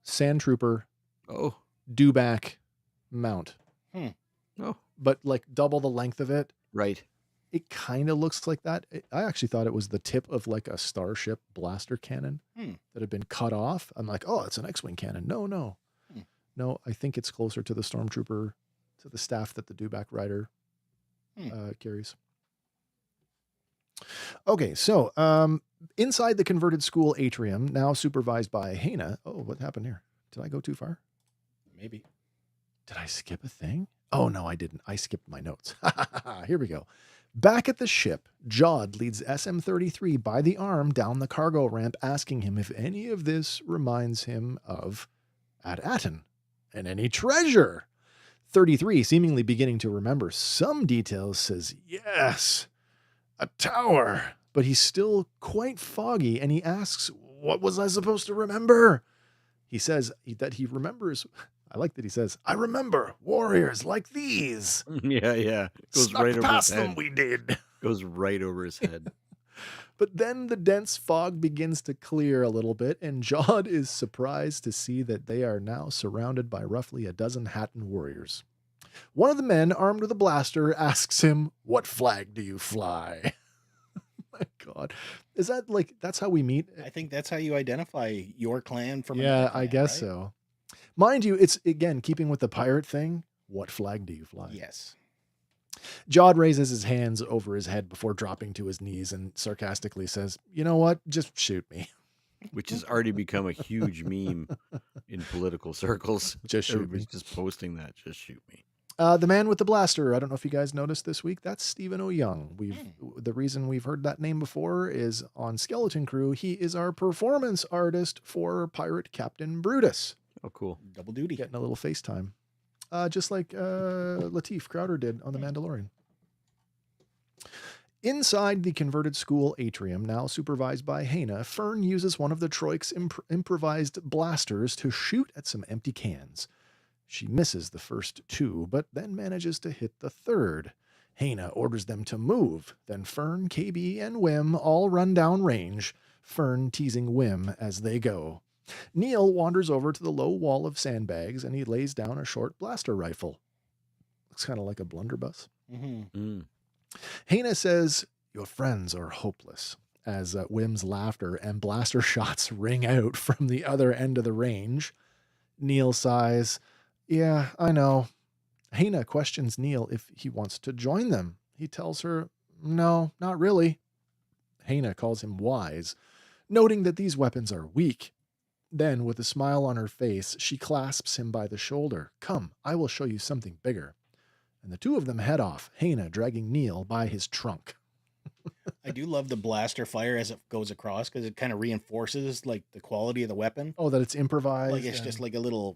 Sand Trooper, Oh. dewback, mount. Oh. But like double the length of it. Right. It kind of looks like that. I actually thought it was the tip of like a Starship blaster cannon that had been cut off. I'm like, oh, it's an X-Wing cannon. No. No, I think it's closer to the Stormtrooper, to the staff that the dewback rider carries. Okay, so inside the converted school atrium, now supervised by Hana. Oh, what happened here? Did I go too far? Maybe. Did I skip a thing? Oh, no, I didn't. I skipped my notes. Here we go. Back at the ship, Jod leads SM-33 by the arm down the cargo ramp, asking him if any of this reminds him of Attin and any treasure. 33, seemingly beginning to remember some details, says, yes, a tower. But he's still quite foggy, and he asks, what was I supposed to remember? He says that he remembers... I like that he says, I remember warriors like these. Yeah. Goes Snuck right over past his them, head. we did. Goes right over his head. But then the dense fog begins to clear a little bit, and Jod is surprised to see that they are now surrounded by roughly a dozen Hatton warriors. One of the men, armed with a blaster, asks him, what flag do you fly? My God. Is that like, that's how we meet? I think that's how you identify your clan from Yeah, another clan, I guess right? so. Mind you, it's, again, keeping with the pirate thing. What flag do you fly? Yes. Jod raises his hands over his head before dropping to his knees and sarcastically says, you know what? Just shoot me. Which has already become a huge meme in political circles. Just shoot Everybody's me. just posting that. Just shoot me. The man with the blaster. I don't know if you guys noticed this week. That's Stephen O'Young. The reason we've heard that name before is on Skeleton Crew. He is our performance artist for Pirate Captain Brutus. Oh, cool. Double duty. Getting a little FaceTime. Just like Lateef Crowder did on The Mandalorian. Inside the converted school atrium, now supervised by Hana, Fern uses one of the Troik's improvised blasters to shoot at some empty cans. She misses the first two, but then manages to hit the third. Hana orders them to move. Then Fern, KB, and Wim all run down range, Fern teasing Wim as they go. Neil wanders over to the low wall of sandbags, and he lays down a short blaster rifle. Looks kind of like a blunderbuss. Hana says, your friends are hopeless, as Wim's laughter and blaster shots ring out from the other end of the range. Neil sighs, yeah, I know. Hana questions Neil if he wants to join them. He tells her, no, not really. Hana calls him wise, noting that these weapons are weak. Then, with a smile on her face, she clasps him by the shoulder. Come, I will show you something bigger. And the two of them head off, Hana dragging Neil by his trunk. I do love the blaster fire as it goes across because it kind of reinforces like the quality of the weapon. Oh, that it's improvised. Like it's just like a little.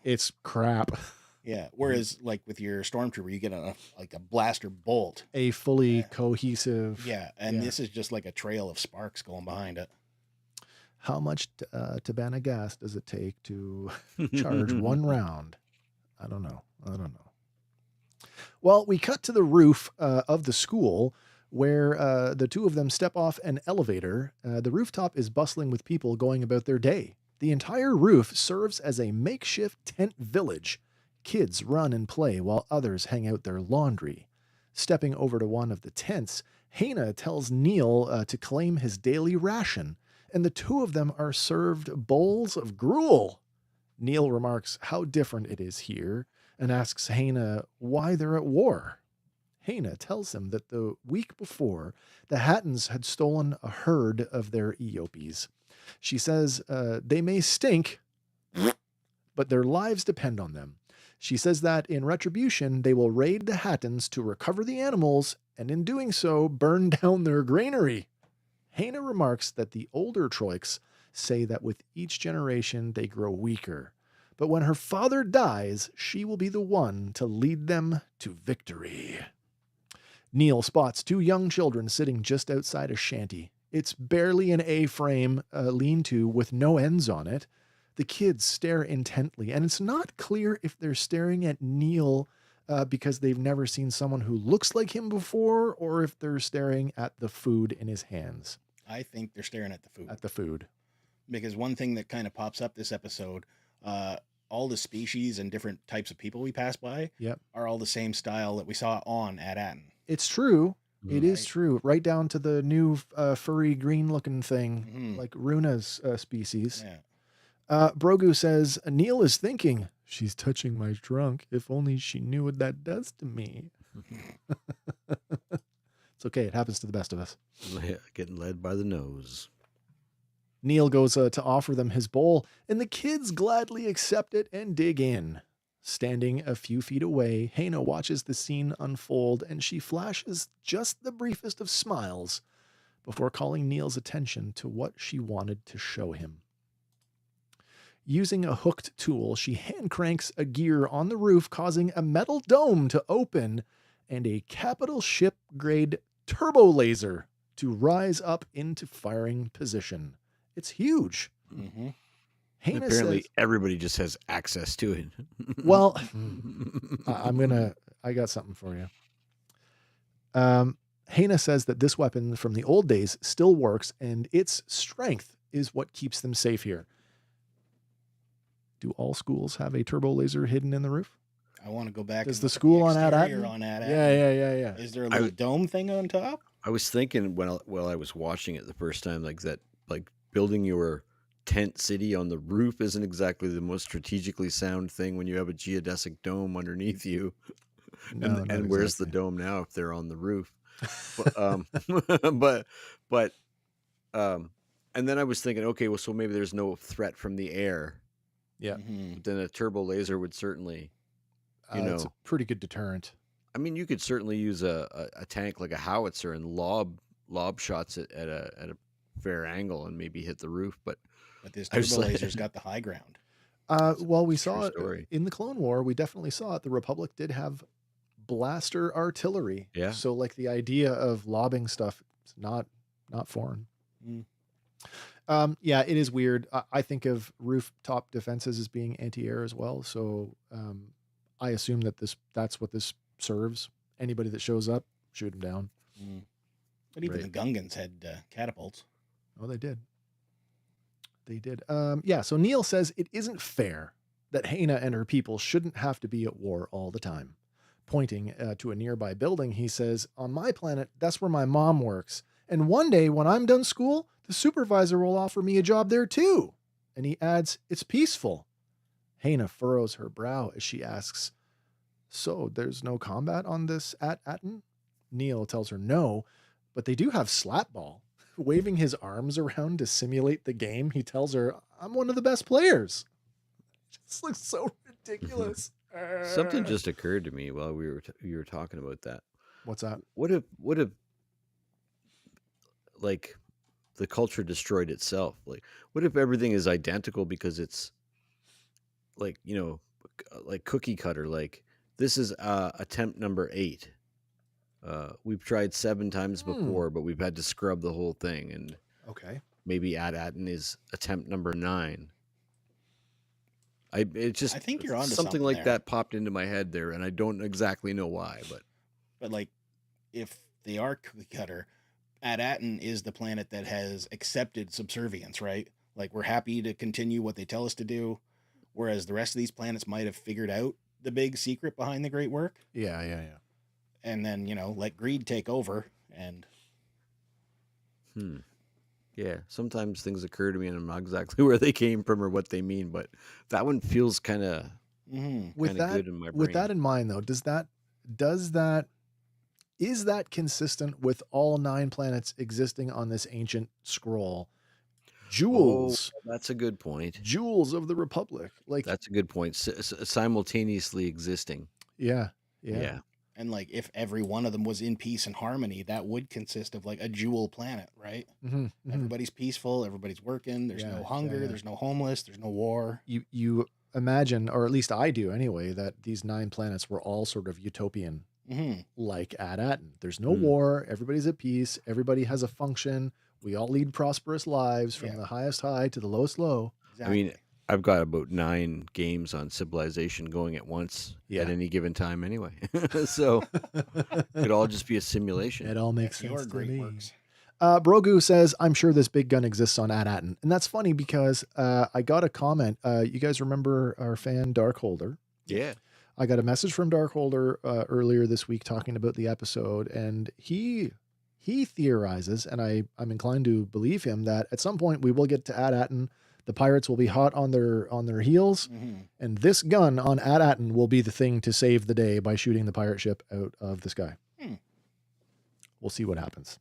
It's crap. Yeah. Whereas like with your stormtrooper, you get a blaster bolt. A fully cohesive. Yeah, and this is just like a trail of sparks going behind it. How much Tabana gas does it take to charge one round? I don't know. Well, we cut to the roof of the school where the two of them step off an elevator. The rooftop is bustling with people going about their day. The entire roof serves as a makeshift tent village. Kids run and play while others hang out their laundry. Stepping over to one of the tents, Hana tells Neil to claim his daily ration, and the two of them are served bowls of gruel. Neil remarks how different it is here and asks Hana why they're at war. Hana tells him that the week before, the Hattons had stolen a herd of their Eopies. She says they may stink, but their lives depend on them. She says that in retribution, they will raid the Hattons to recover the animals, and in doing so, burn down their granary. Hana remarks that the older Troiks say that with each generation they grow weaker, but when her father dies, she will be the one to lead them to victory. Neil spots two young children sitting just outside a shanty. It's barely an A-frame lean-to with no ends on it. The kids stare intently, and it's not clear if they're staring at Neil because they've never seen someone who looks like him before, or if they're staring at the food in his hands. I think they're staring at the food. At the food. Because one thing that kind of pops up this episode, all the species and different types of people we pass by are all the same style that we saw on Attin. It's true. It is true. Right down to the new furry green looking thing, like Runa's species. Yeah. Brogu says, Neil is thinking, she's touching my trunk. If only she knew what that does to me. It's okay. It happens to the best of us. Getting led by the nose. Neil goes to offer them his bowl, and the kids gladly accept it and dig in. Standing a few feet away, Hana watches the scene unfold, and she flashes just the briefest of smiles before calling Neil's attention to what she wanted to show him. Using a hooked tool, she hand cranks a gear on the roof, causing a metal dome to open and a capital ship-grade turbo laser to rise up into firing position. It's huge. Mm-hmm. Apparently, everybody just has access to it. Well, I got something for you. Hana says that this weapon from the old days still works, and its strength is what keeps them safe here. Do all schools have a turbo laser hidden in the roof? I want to go back. Does the school on Attin? Yeah. Is there a little dome thing on top? I was thinking while I was watching it the first time, like building your tent city on the roof isn't exactly the most strategically sound thing when you have a geodesic dome underneath you. No, and where's the dome now if they're on the roof? But and then I was thinking, okay, well, so maybe there's no threat from the air. Yeah. Mm-hmm. Then a turbo laser would certainly, it's a pretty good deterrent. I mean, you could certainly use a tank like a howitzer and lob shots at a fair angle and maybe hit the roof, but this turbo laser's got the high ground. Well, we saw it in the Clone War. We definitely saw it. The Republic did have blaster artillery. Yeah. So like the idea of lobbing stuff is not foreign. Yeah, it is weird. I think of rooftop defenses as being anti-air as well. So I assume that that's what this serves. Anybody that shows up, shoot them down. But even the Gungans had catapults. Oh, they did. Yeah, so Neil says it isn't fair that Hana and her people shouldn't have to be at war all the time. Pointing to a nearby building, he says, on my planet, that's where my mom works. And one day when I'm done school, the supervisor will offer me a job there too. And he adds, it's peaceful. Hana furrows her brow as she asks, so there's no combat on this at Attin? Neil tells her no, but they do have slapball. Waving his arms around to simulate the game, he tells her, I'm one of the best players. It just looks so ridiculous. Something just occurred to me while you were talking about that. What's that? What if like the culture destroyed itself? Like, what if everything is identical because it's like, like cookie cutter? Like, this is attempt number 8. We've tried 7 times before, but we've had to scrub the whole thing. And maybe Attin is attempt number 9. I think you're onto something like there. that popped into my head there, and I don't exactly know why, but like if they are cookie cutter, Attin is the planet that has accepted subservience, right? Like we're happy to continue what they tell us to do, whereas the rest of these planets might have figured out the big secret behind the great work. Yeah. And then, let greed take over and. Yeah, sometimes things occur to me and I'm not exactly where they came from or what they mean, but that one feels kind of good in my brain. With that in mind, though, is that consistent with all 9 planets existing on this ancient scroll? Jewels. Oh, that's a good point. Jewels of the Republic. That's a good point. Simultaneously existing. Yeah. And like if every one of them was in peace and harmony, that would consist of like a jewel planet, right? Mm-hmm. Everybody's peaceful, everybody's working, there's no hunger, there's no homeless, there's no war. You imagine, or at least I do anyway, that these 9 planets were all sort of utopian, like at Attin. There's no war, everybody's at peace, everybody has a function, we all lead prosperous lives from the highest high to the lowest low. Exactly. I mean, I've got about 9 games on Civilization going at once at any given time anyway. So it could all just be a simulation. It all makes sense to me. Works. Brogu says, I'm sure this big gun exists on Attin. And that's funny because I got a comment. You guys remember our fan Darkholder? Yeah. I got a message from Darkholder earlier this week talking about the episode, and he theorizes, and I'm inclined to believe him, that at some point we will get to Attin. The pirates will be hot on their heels, and this gun on Attin will be the thing to save the day by shooting the pirate ship out of the sky. We'll see what happens.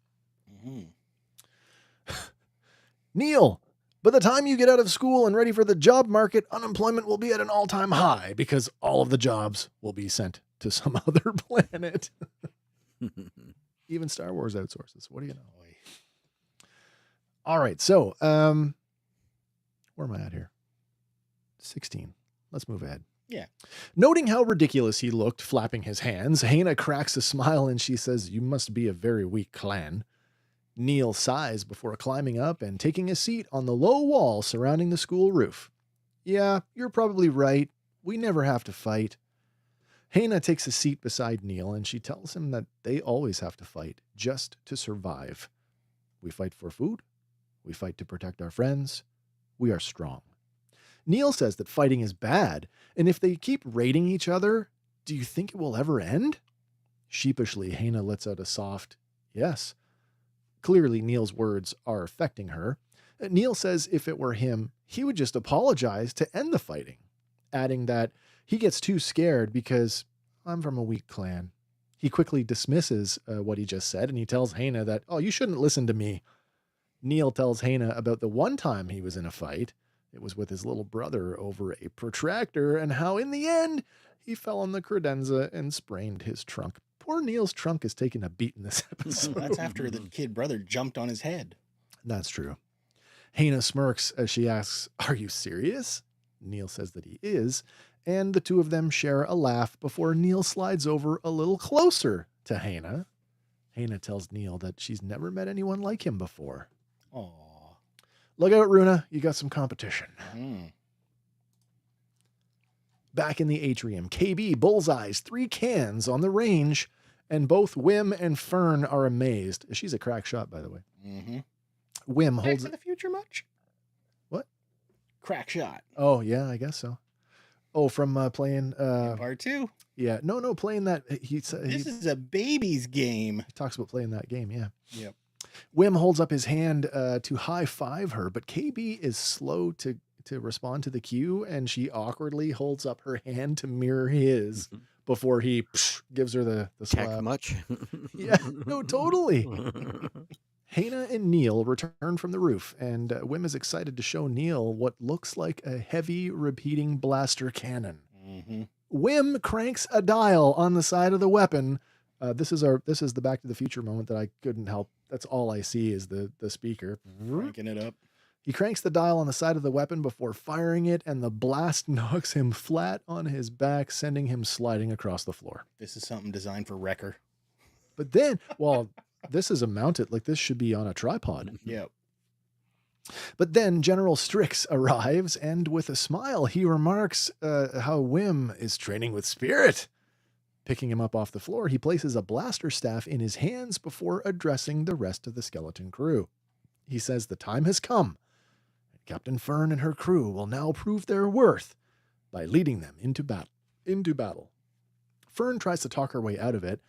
Neil, by the time you get out of school and ready for the job market, unemployment will be at an all-time high because all of the jobs will be sent to some other planet. Even Star Wars outsources. What do you know? All right, so where am I at here? 16. Let's move ahead. Yeah. Noting how ridiculous he looked, flapping his hands, Hannah cracks a smile and she says, "You must be a very weak clan." Neil sighs before climbing up and taking a seat on the low wall surrounding the school roof. "Yeah, you're probably right. We never have to fight." Hannah takes a seat beside Neil and she tells him that they always have to fight just to survive. "We fight for food. We fight to protect our friends. We are strong." Neil says that fighting is bad, and if they keep raiding each other, do you think it will ever end? Sheepishly, Hannah lets out a soft yes. Clearly, Neil's words are affecting her. Neil says if it were him, he would just apologize to end the fighting, adding that he gets too scared because I'm from a weak clan. He quickly dismisses what he just said, and he tells Hannah that, "Oh, you shouldn't listen to me." Neil tells Hannah about the one time he was in a fight. It was with his little brother over a protractor, and how in the end he fell on the credenza and sprained his trunk. Poor Neil's trunk is taking a beat in this episode. That's after the kid brother jumped on his head. That's true. Hannah smirks as she asks, "Are you serious?" Neil says that he is, and the two of them share a laugh before Neil slides over a little closer to Hannah. Hannah tells Neil that she's never met anyone like him before. Aww. Look out, Runa. You got some competition. Back in the atrium, KB bullseyes 3 cans on the range, and both Wim and Fern are amazed. She's a crack shot, by the way. Wim holds... Back to the Future much? What? Crack shot. Oh, yeah, I guess so. Oh, from playing... Part 2. Yeah, no, playing that... This is a baby's game. He talks about playing that game, yeah. Yep. Wim holds up his hand to high-five her, but KB is slow to respond to the cue, and she awkwardly holds up her hand to mirror his before he gives her the slap. Tech much? Yeah, no, totally. Hannah and Neil return from the roof, and Wim is excited to show Neil what looks like a heavy repeating blaster cannon. Wim cranks a dial on the side of the weapon. This is the Back to the Future moment that I couldn't help. That's all I see is the speaker. Cranking it up. He cranks the dial on the side of the weapon before firing it, and the blast knocks him flat on his back, sending him sliding across the floor. This is something designed for Wrecker. But then, well, this is a mounted, like this should be on a tripod. Yep. But then General Strix arrives, and with a smile, he remarks how Wim is training with spirit. Picking him up off the floor, he places a blaster staff in his hands before addressing the rest of the skeleton crew. He says the time has come. Captain Fern and her crew will now prove their worth by leading them into battle. Fern tries to talk her way out of it.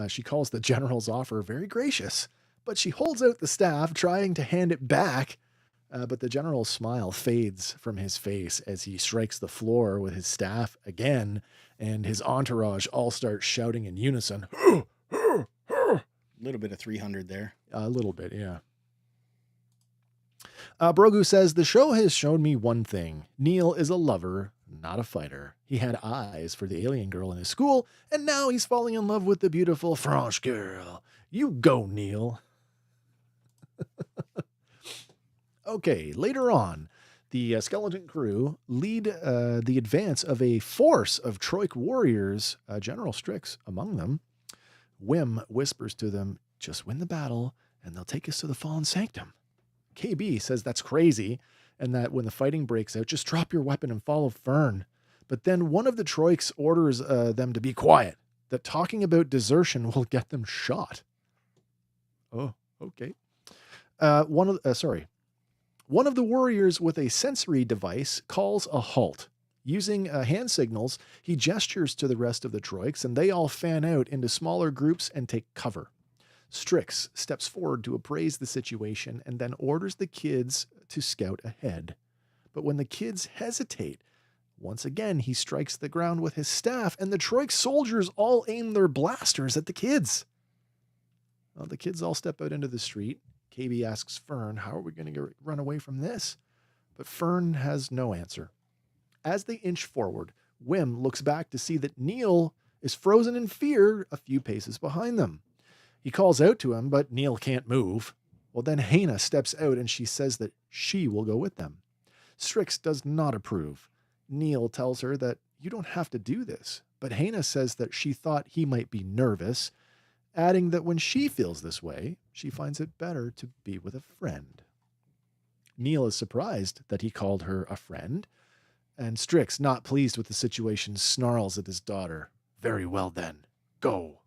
She calls the general's offer very gracious, but she holds out the staff, trying to hand it back. But the general's smile fades from his face as he strikes the floor with his staff again, and his entourage all start shouting in unison. A little bit of 300 there. A little bit, yeah. Brogu says, the show has shown me one thing. Neil is a lover, not a fighter. He had eyes for the alien girl in his school, and now he's falling in love with the beautiful French girl. You go, Neil. Okay, later on, the skeleton crew lead the advance of a force of Troik warriors, General Strix among them. Wim whispers to them, just win the battle, and they'll take us to the Fallen Sanctum. KB says that's crazy, and that when the fighting breaks out, just drop your weapon and follow Fern. But then one of the Troiks orders them to be quiet, that talking about desertion will get them shot. Oh, okay. One of the warriors with a sensory device calls a halt. Using hand signals, he gestures to the rest of the Troiks, and they all fan out into smaller groups and take cover. Strix steps forward to appraise the situation and then orders the kids to scout ahead. But when the kids hesitate, once again he strikes the ground with his staff, and the Troik soldiers all aim their blasters at the kids. Well, the kids all step out into the street. KB asks Fern, how are we going to run away from this? But Fern has no answer. As they inch forward, Wim looks back to see that Neil is frozen in fear a few paces behind them. He calls out to him, but Neil can't move. Well, then Hannah steps out and she says that she will go with them. Strix does not approve. Neil tells her that you don't have to do this, but Hannah says that she thought he might be nervous, adding that when she feels this way, she finds it better to be with a friend. Neil is surprised that he called her a friend, and Strix, not pleased with the situation, snarls at his daughter. Very well then, go.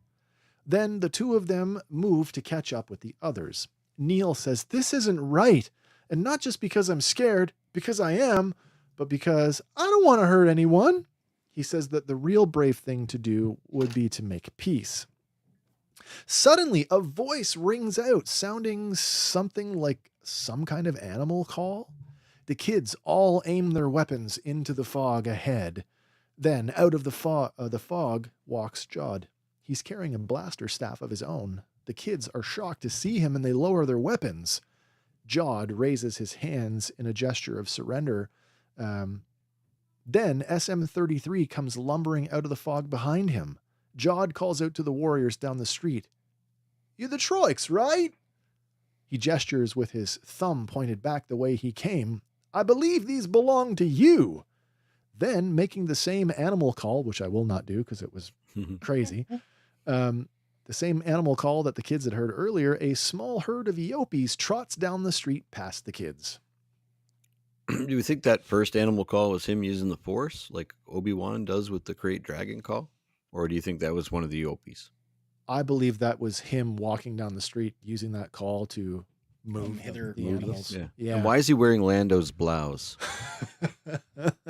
Then the two of them move to catch up with the others. Neil says, this isn't right, and not just because I'm scared, because I am, but because I don't want to hurt anyone. He says that the real brave thing to do would be to make peace. Suddenly, a voice rings out, sounding something like some kind of animal call. The kids all aim their weapons into the fog ahead. Then, out of the fog walks Jod. He's carrying a blaster staff of his own. The kids are shocked to see him, and they lower their weapons. Jod raises his hands in a gesture of surrender. Then SM-33 comes lumbering out of the fog behind him. Jod calls out to the warriors down the street. You're the Troiks, right? He gestures with his thumb pointed back the way he came. I believe these belong to you. Then, making the same animal call, which I will not do because it was crazy, the same animal call that the kids had heard earlier, a small herd of Eopies trots down the street past the kids. Do you think that first animal call was him using the Force, like Obi-Wan does with the Great Dragon call? Or do you think that was one of the Eopies? I believe that was him walking down the street using that call to move the animals. Yeah. And why is he wearing Lando's blouse?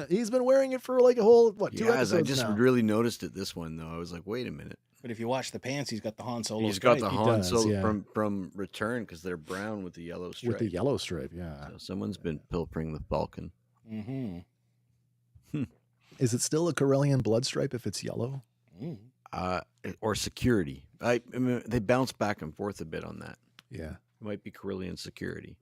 He's been wearing it for like a whole, 2 episodes I just now. really noticed it this one, though. I was like, wait a minute. But if you watch the pants, he's got the Han Solo He's stripe. got the Han Solo from Return, because they're brown with the yellow stripe. With the yellow stripe, yeah. So someone's been pilfering the Falcon. Mm-hmm. Is it still a Corellian blood stripe if it's yellow? Or security. I mean, they bounce back and forth a bit on that. Yeah. It might be Corellian security.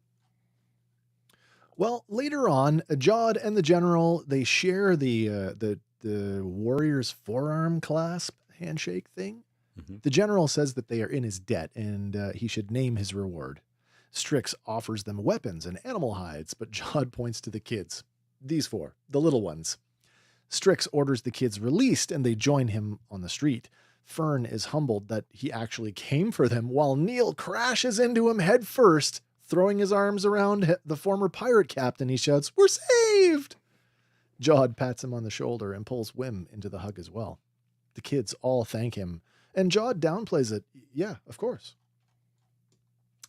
Well, later on, Jod and the general, they share the warrior's forearm clasp handshake thing. Mm-hmm. The general says that they are in his debt and he should name his reward. Strix offers them weapons and animal hides, but Jod points to the kids. These four, the little ones. Strix orders the kids released and they join him on the street. Fern is humbled that he actually came for them while Neil crashes into him head first, throwing his arms around the former pirate captain. He shouts, "We're saved!" Jod pats him on the shoulder and pulls Wim into the hug as well. The kids all thank him, and Jod downplays it. Yeah, of course.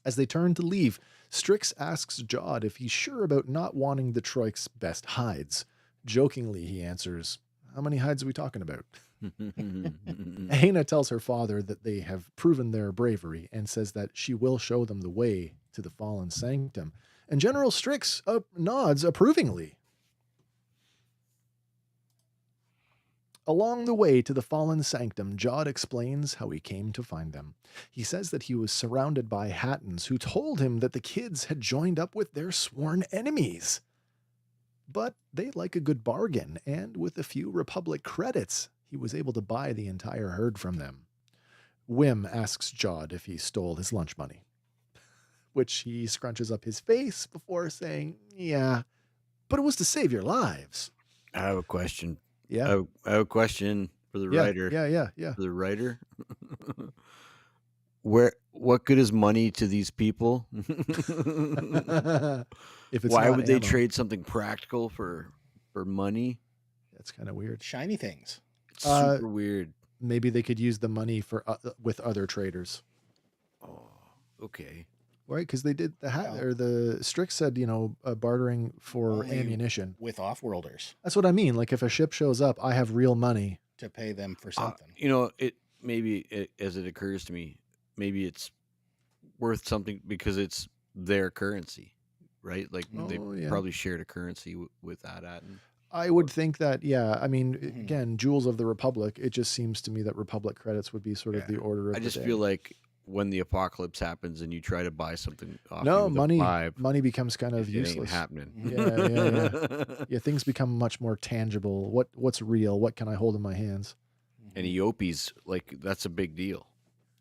As they turn to leave, Strix asks Jod if he's sure about not wanting the Troik's best hides. Jokingly, he answers, "How many hides are we talking about?" Hannah tells her father that they have proven their bravery and says that she will show them the way to the fallen sanctum. And General Strix nods approvingly. Along the way to the fallen sanctum, Jod explains how he came to find them. He says that he was surrounded by Hattins who told him that the kids had joined up with their sworn enemies. But they like a good bargain, and with a few Republic credits, he was able to buy the entire herd from them. Wim asks Jod if he stole his lunch money, which he scrunches up his face before saying, "Yeah, but it was to save your lives." I have a question. Yeah. I have a question for the writer. Yeah. For the writer. What good is money to these people? Why would they trade something practical for money? That's kind of weird. Shiny things. It's super weird. Maybe they could use the money for with other traders. Oh, okay. right? Because they did Well, or the Strix said, bartering for only ammunition. with off-worlders That's what I mean. Like if a ship shows up, I have real money. to pay them for something. As it occurs to me, maybe it's worth something because it's their currency, right? Like they Oh, yeah. probably shared a currency with Attin. I would think that, yeah. I mean, Mhm. again, Jewels of the Republic. It just seems to me that Republic credits would be sort of Yeah. the order of I the just day. feel like when the apocalypse happens and you try to buy something off me No, with money a 5, money becomes kind of it ain't useless. happening. Yeah. Yeah, things become much more tangible. What's real? What can I hold in my hands? And Eopi's, like, that's a big deal.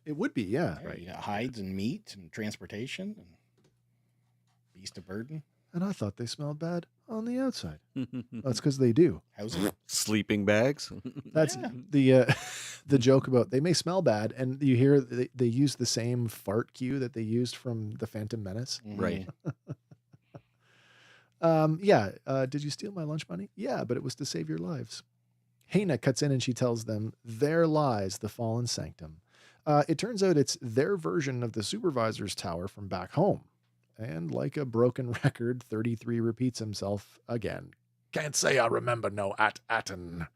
It would be, yeah. Yeah, you got hides and meat and transportation and beast of burden. And I thought they smelled bad on the outside. That's because they do. Housing. Sleeping bags. That's Yeah. the joke about they may smell bad, and you hear they use the same fart cue that they used from the Phantom Menace. Right. Yeah. Did you steal my lunch money? Yeah, but it was to save your lives. Hena cuts in and she tells them, there lies the fallen sanctum. It turns out it's their version of the supervisor's tower from back home. And like a broken record, 33 repeats himself again. Can't say I remember no Attin.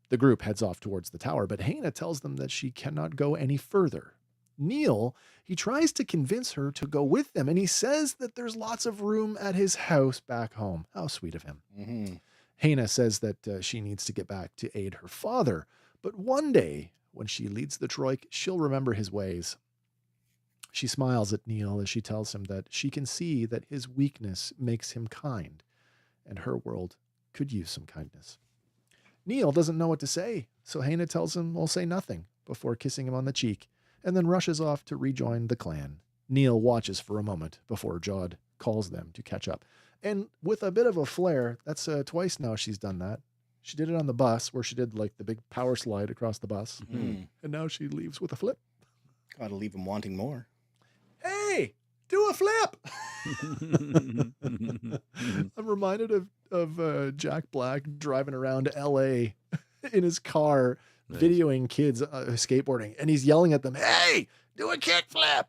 The group heads off towards the tower, but Hena tells them that she cannot go any further. Neil, he tries to convince her to go with them, and he says that there's lots of room at his house back home. How sweet of him. Mm-hmm. Hena says that she needs to get back to aid her father, but one day, when she leads the Troik, she'll remember his ways. She smiles at Neil as she tells him that she can see that his weakness makes him kind, and her world could use some kindness. Neil doesn't know what to say, so Hena tells him, "I'll say nothing," before kissing him on the cheek, and then rushes off to rejoin the clan. Neil watches for a moment before Jod calls them to catch up. And with a bit of a flair, that's twice now she's done that. She did it on the bus, where she did like the big power slide across the bus. Mm-hmm. And now she leaves with a flip. Gotta leave them wanting more. Hey, do a flip! I'm reminded of Jack Black driving around L.A. in his car, videoing kids skateboarding, and he's yelling at them, "Hey, do a kickflip!"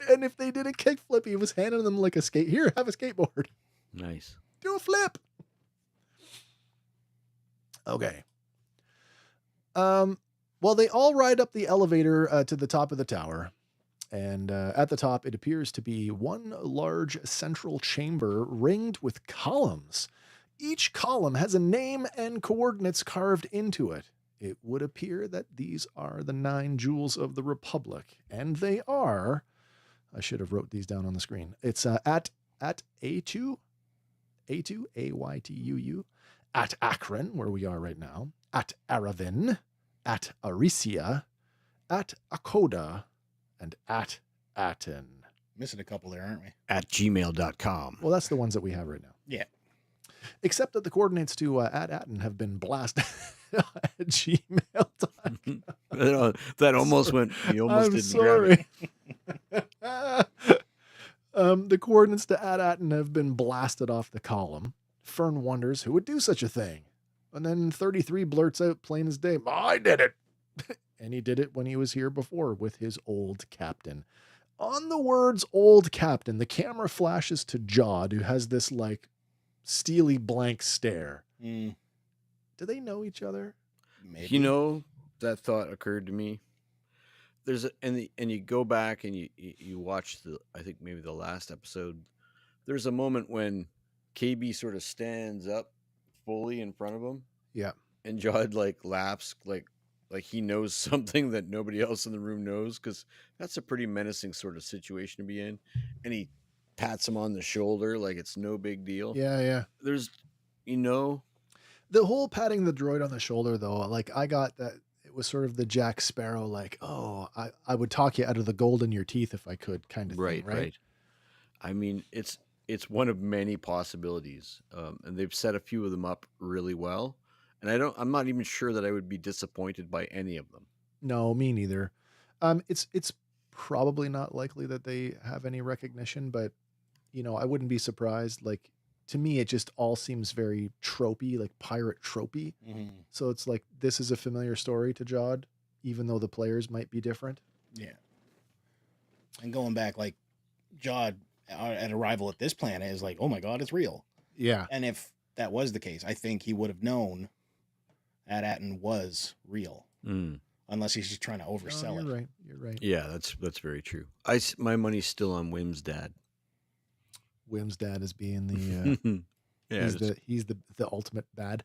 And if they did a kickflip, he was handing them like a skate. Here, have a skateboard. Nice. Do a flip. Okay. Well, they all ride up the elevator to the top of the tower. And at the top, it appears to be one large central chamber ringed with columns. Each column has a name and coordinates carved into it. It would appear that these are the 9 jewels of the Republic. And they are... I should have wrote these down on the screen. It's at A2, A-Y-T-U-U, at Akron, where we are right now, at Aravin, at Arisia, at Akoda, and at Attin. Missing a couple there, aren't we? At gmail.com. Well, that's the ones that we have right now. Yeah. Except that the coordinates to at Attin have been blasted at gmail.com. That almost went. You almost I'm didn't sorry. grab it. The coordinates to Attin have been blasted off the column. Fern wonders who would do such a thing. And then 33 blurts out plain as day, "I did it." And he did it when he was here before with his old captain. On the words "old captain," the camera flashes to Jod, who has this like steely blank stare. Mm, Do they know each other? maybe. You know, that thought occurred to me. And you go back and you watch I think maybe the last episode. There's a moment when KB sort of stands up fully in front of him. Yeah. And Jod like laughs like he knows something that nobody else in the room knows, because that's a pretty menacing sort of situation to be in. And he pats him on the shoulder like it's no big deal. Yeah. There's, The whole patting the droid on the shoulder, though, like I got that it was sort of the Jack Sparrow, like, "Oh, I would talk you out of the gold in your teeth if I could," kind of thing, right? I mean, it's one of many possibilities, and they've set a few of them up really well. And I'm not even sure that I would be disappointed by any of them. No, me neither. It's probably not likely that they have any recognition, but I wouldn't be surprised. Like, to me, it just all seems very tropey, like pirate tropey. Mhm. So it's like, this is a familiar story to Jod, even though the players might be different. Yeah. And going back, like, Jod at arrival at this planet is like, oh my God, it's real. Yeah. And if that was the case, I think he would have known Attin was real. Unless he's just trying to oversell it. Right. You're right. Yeah, that's very true. My money's still on Wim's dad. Wim's dad is being the yeah, he's the ultimate bad.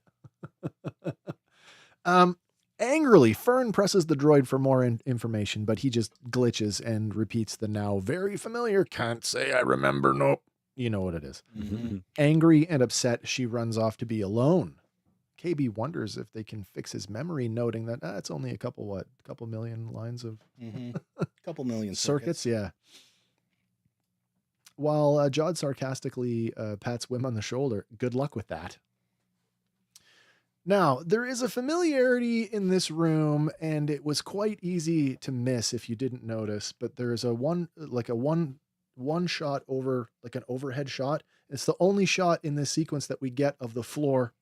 Angrily, Fern presses the droid for more information, but he just glitches and repeats the now very familiar "can't say I remember, nope." You know what it is. Angry and upset, she runs off to be alone. KB wonders if they can fix his memory, noting that it's only a couple million lines of couple million circuits. Yeah. While Jod sarcastically pats Wim on the shoulder, good luck with that. Now, there is a familiarity in this room, and it was quite easy to miss if you didn't notice, but there's a one shot over, like an overhead shot. It's the only shot in this sequence that we get of the floor.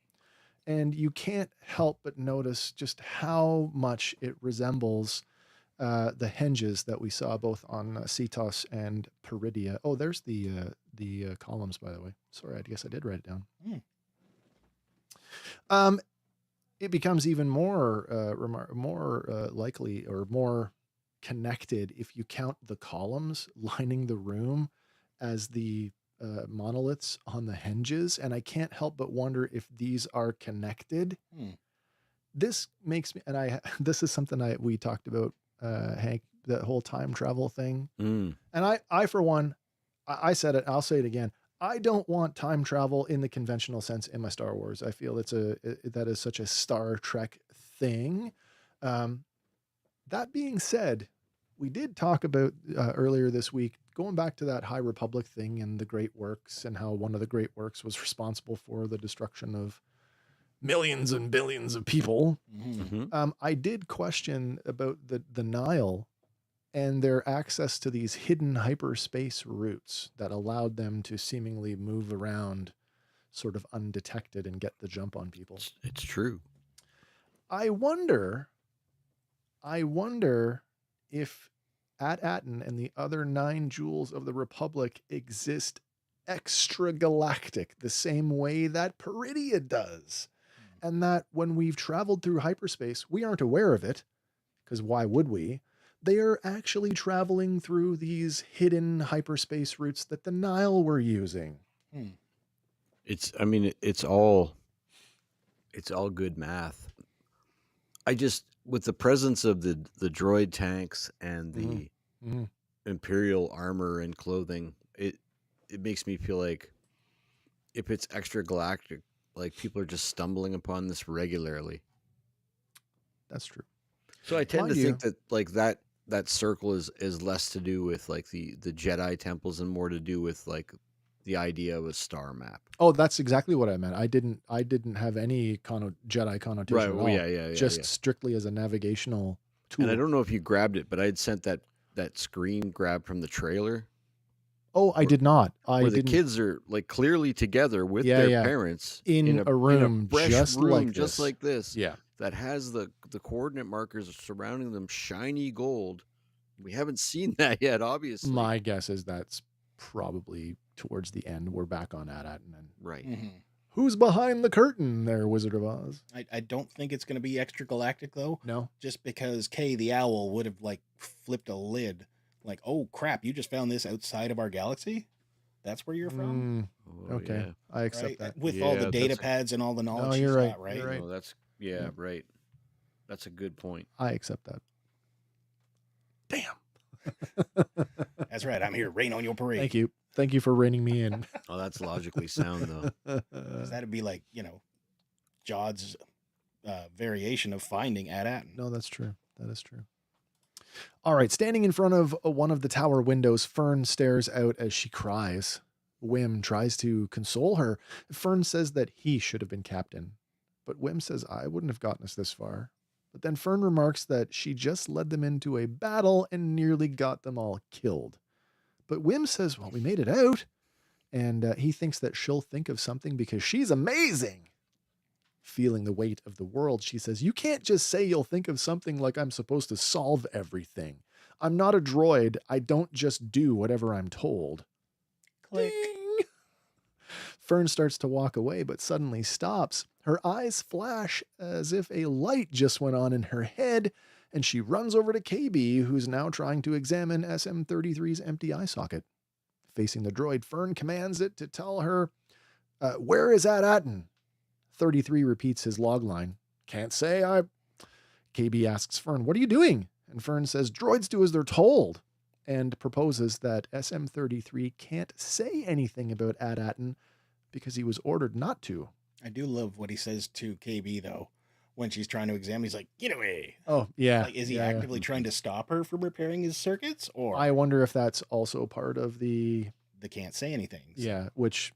And you can't help but notice just how much it resembles the henges that we saw both on Cetos and Peridia. Oh, there's the columns, by the way. Sorry, I guess I did write it down. It becomes even more likely or more connected if you count the columns lining the room as the monoliths on the hinges, and I can't help but wonder if these are connected. This makes me, and this is something we talked about, Hank, that whole time travel thing. And I for one, I said it, I'll say it again. I don't want time travel in the conventional sense in my Star Wars. I feel that is such a Star Trek thing. That being said, we did talk about earlier this week, going back to that High Republic thing and the Great Works, and how one of the Great Works was responsible for the destruction of millions and billions of people. I did question about the Nile and their access to these hidden hyperspace routes that allowed them to seemingly move around sort of undetected and get the jump on people. It's true. I wonder if Attin and the other 9 jewels of the Republic exist extragalactic, the same way that Peridia does. And that when we've traveled through hyperspace, we aren't aware of it, because why would we? They are actually traveling through these hidden hyperspace routes that the Nile were using. It's all good math. I just, with the presence of the droid tanks and the Imperial armor and clothing, it makes me feel like if it's extragalactic, like people are just stumbling upon this regularly. That's true. So I tend to think that like that circle is less to do with like the Jedi temples and more to do with like the idea of a star map. Oh, that's exactly what I meant. I didn't have any Jedi connotation right. at all. Yeah. Just strictly as a navigational tool. And I don't know if you grabbed it, but I had sent that screen grab from the trailer. Oh, I did not. Where the kids are like clearly together with their parents in a room, fresh room, just like this. Yeah. That has the coordinate markers surrounding them, shiny gold. We haven't seen that yet, obviously. My guess is that's probably towards the end. We're back on Attin. Right. Who's behind the curtain there, Wizard of Oz? I don't think it's going to be extragalactic, though. No. Just because Kay the Owl would have, like, flipped a lid. Like, oh, crap, you just found this outside of our galaxy? That's where you're from? Okay. Yeah. I accept that. With all the data pads and all the knowledge you're right. got, right? You're right. Oh, right. That's a good point. I accept that. Damn. That's right. I'm here. Rain on your parade. Thank you. Thank you for reining me in. Oh, that's logically sound, though. That'd be like, Jod's variation of finding Attin. No, that's true. That is true. All right. Standing in front of one of the tower windows, Fern stares out as she cries. Wim tries to console her. Fern says that he should have been captain. But Wim says, I wouldn't have gotten us this far. But then Fern remarks that she just led them into a battle and nearly got them all killed. But Wim says, well, we made it out. And he thinks that she'll think of something because she's amazing. Feeling the weight of the world, she says, you can't just say you'll think of something like I'm supposed to solve everything. I'm not a droid. I don't just do whatever I'm told. Click. Ding! Fern starts to walk away, but suddenly stops. Her eyes flash as if a light just went on in her head, and she runs over to KB, who's now trying to examine SM-33's empty eye socket. Facing the droid, Fern commands it to tell her, where is Attin? 33 repeats his log line. Can't say. KB asks Fern, what are you doing? And Fern says, droids do as they're told, and proposes that SM-33 can't say anything about Attin because he was ordered not to. I do love what he says to KB, though. When she's trying to examine, he's like, get away. Oh, yeah. Like, is he actively trying to stop her from repairing his circuits? Or I wonder if that's also part of the can't say anything. Yeah, which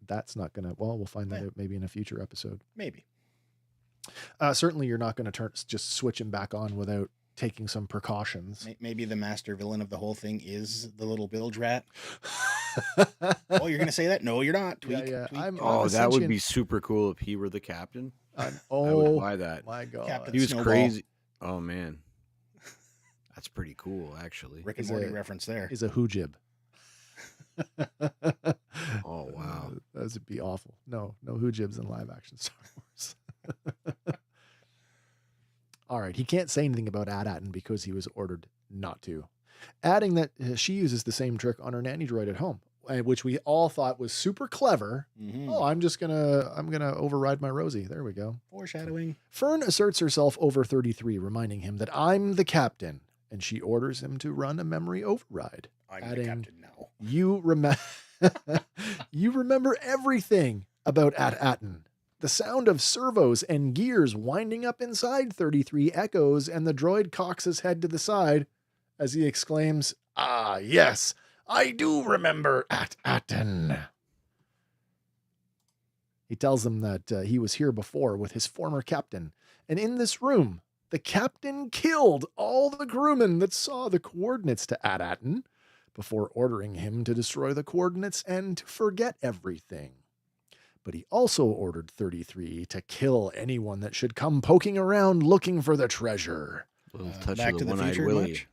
that's not going to, well, we'll find that out maybe in a future episode. Maybe. Certainly you're not going to just switch him back on without taking some precautions. Maybe the master villain of the whole thing is the little bilge rat. Oh, you're going to say that? No, you're not. Tweak. Yeah. Tweak. That would be super cool if he were the captain. I would buy that. My God. Captain He was Snowball. crazy. Oh, man. That's pretty cool, actually. Rick and Morty reference there. Is a hoojib. Oh, wow. That would be awful. No hoojibs in live action Star Wars. All right. He can't say anything about Attin because he was ordered not to. Adding that she uses the same trick on her nanny droid at home, which we all thought was super clever. Mm-hmm. Oh, I'm gonna override my Rosie. There we go. Foreshadowing. Fern asserts herself over 33, reminding him that I'm the captain, and she orders him to run a memory override. I'm adding, the captain now. You remember everything about Attin. The sound of servos and gears winding up inside 33 echoes, and the droid cocks his head to the side as he exclaims, "Ah, yes, I do remember Attin." He tells them that he was here before with his former captain, and in this room, the captain killed all the crewmen that saw the coordinates to Attin before ordering him to destroy the coordinates and to forget everything. But he also ordered 33 to kill anyone that should come poking around looking for the treasure. Touch Back of to the one-eyed Future Willy. much?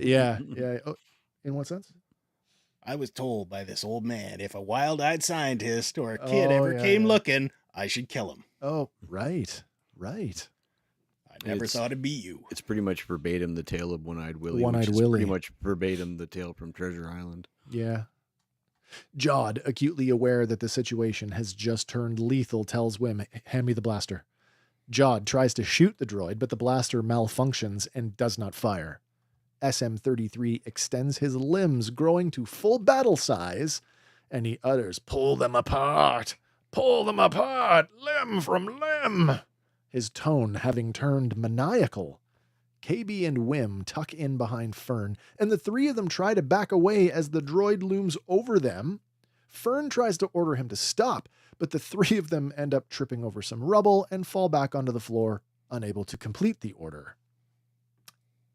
Yeah. Oh, in what sense? I was told by this old man if a wild-eyed scientist or a kid ever came looking, I should kill him. Oh, right. I never thought it'd be you. It's pretty much verbatim the tale of One-Eyed Willy. One-Eyed which is Willy. Pretty much verbatim the tale from Treasure Island. Yeah. Jod, acutely aware that the situation has just turned lethal, tells Wim, hand me the blaster. Jod tries to shoot the droid, but the blaster malfunctions and does not fire. SM-33 extends his limbs, growing to full battle size, and he utters, pull them apart, limb from limb, his tone having turned maniacal. KB and Wim tuck in behind Fern, and the three of them try to back away as the droid looms over them. Fern tries to order him to stop, but the three of them end up tripping over some rubble and fall back onto the floor, unable to complete the order.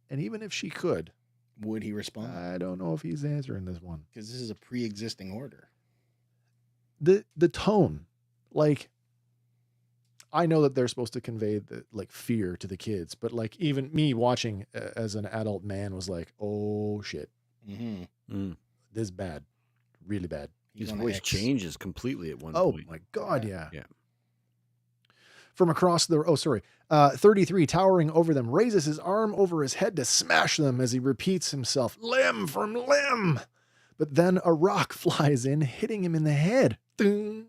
And even if she could, would he respond? I don't know if he's answering this one. Because this is a pre-existing order. The tone, like, I know that they're supposed to convey the fear to the kids, but like even me watching as an adult man was like, oh shit, Mm-hmm. This is bad, really bad. His voice changes completely at one point. Oh my God, yeah. Yeah. From across the 33 towering over them raises his arm over his head to smash them as he repeats himself, limb from limb. But then a rock flies in, hitting him in the head. Ding.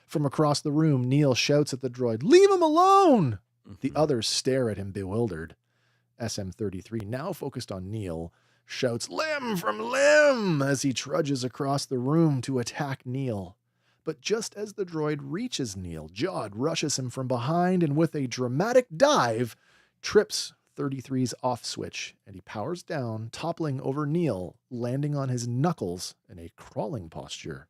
From across the room, Neil shouts at the droid, leave him alone! The others stare at him bewildered. SM-33, now focused on Neil, shouts, limb from limb, as he trudges across the room to attack Neil. But just as the droid reaches Neil, Jod rushes him from behind and with a dramatic dive, trips 33's off switch, and he powers down, toppling over Neil, landing on his knuckles in a crawling posture.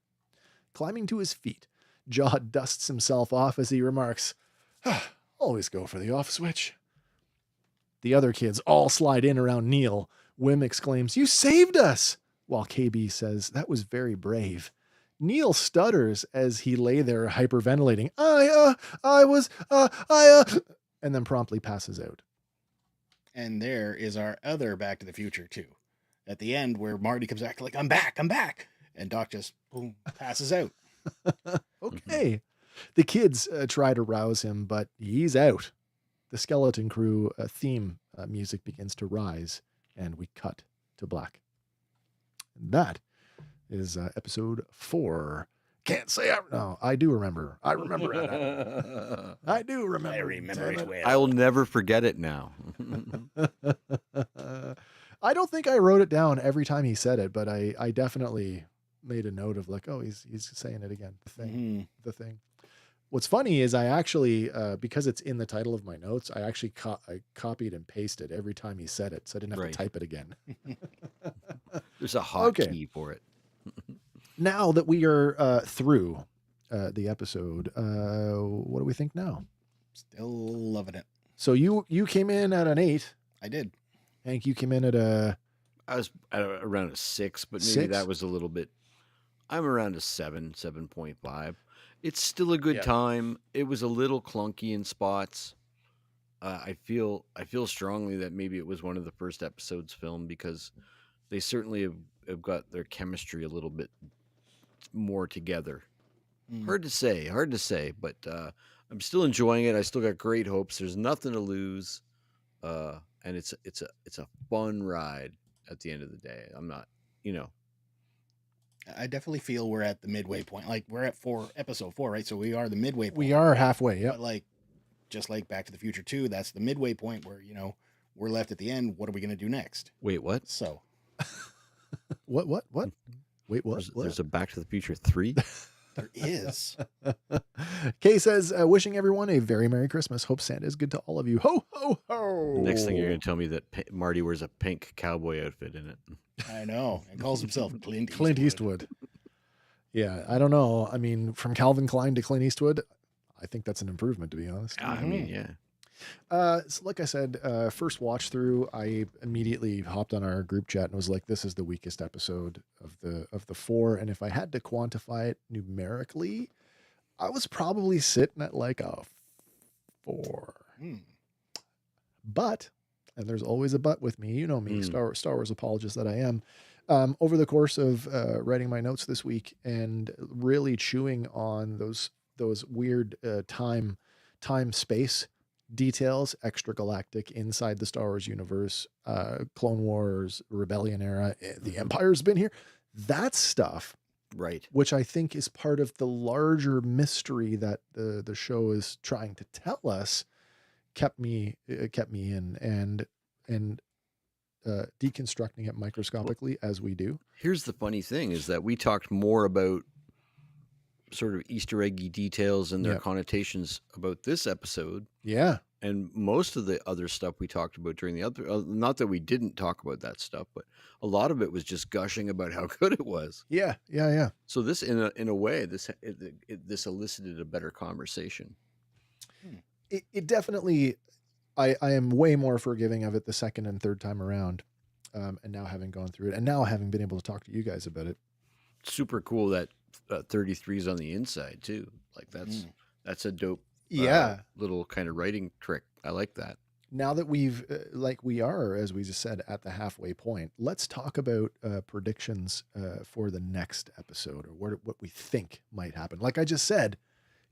Climbing to his feet, Jod dusts himself off as he remarks, always go for the off switch. The other kids all slide in around Neil. Wim exclaims, you saved us! While KB says, that was very brave. Neil stutters as he lay there hyperventilating, and then promptly passes out. And there is our other Back to the Future 2. At the end, where Marty comes back like, I'm back. And Doc just, boom, passes out. Okay. The kids try to rouse him, but he's out. The Skeleton Crew theme music begins to rise, and we cut to black. And that is episode 4. Can't say no, I do remember. I remember it. I do remember. I remember it well. I will never forget it now. I don't think I wrote it down every time he said it, but I definitely made a note of like, oh, he's saying it again. The thing. What's funny is I actually, because it's in the title of my notes, I actually I copied and pasted every time he said it, so I didn't have to type it again. There's a hotkey for it. Now that we are through the episode, what do we think now? Still loving it. So you came in at an 8. I did. Hank, you came in at a... I was at around a 6, but maybe 6? that was a little bit... I'm around a 7.5. It's still a good time. It was a little clunky in spots. I feel strongly that maybe it was one of the first episodes filmed because they certainly have got their chemistry a little bit more together. Hard to say, but I'm still enjoying it. I still got great hopes. There's nothing to lose, and it's a fun ride at the end of the day. I'm not, I definitely feel we're at the midway point. Like we're at episode 4, right? So we are the midway point. We are halfway. Yeah. But like, just like Back to the Future 2, that's the midway point where, we're left at the end. What are we going to do next? Wait, what? So what? Wait, what? There's a Back to the Future 3? There is. Kay says, wishing everyone a very Merry Christmas. Hope Santa is good to all of you. Ho, ho, ho. Next thing you're going to tell me that Marty wears a pink cowboy outfit in it. I know. And calls himself Clint Eastwood. Yeah, I don't know. I mean, from Calvin Klein to Clint Eastwood, I think that's an improvement, to be honest. I mean, yeah. So like I said, first watch through, I immediately hopped on our group chat and was like, this is the weakest episode of the 4. And if I had to quantify it numerically, I was probably sitting at like a 4. But, and there's always a but with me, you know me, Star Wars apologist that I am. Over the course of writing my notes this week and really chewing on those weird time space details, extragalactic, inside the Star Wars universe, Clone Wars, Rebellion era, the Empire's been here. That stuff, right? Which I think is part of the larger mystery that the show is trying to tell us, kept me in and deconstructing it microscopically as we do. Here's the funny thing: is that we talked more about sort of Easter eggy details and their connotations about this episode. Yeah. And most of the other stuff we talked about during the other, not that we didn't talk about that stuff, but a lot of it was just gushing about how good it was. Yeah. So this, in a way, this elicited a better conversation. It definitely, I am way more forgiving of it the second and third time around. And now having gone through it and now having been able to talk to you guys about it. Super cool that 33's on the inside too. Like that's a dope little kind of writing trick. I like that. Now that we've we are, as we just said, at the halfway point, let's talk about predictions for the next episode, or what we think might happen. Like I just said,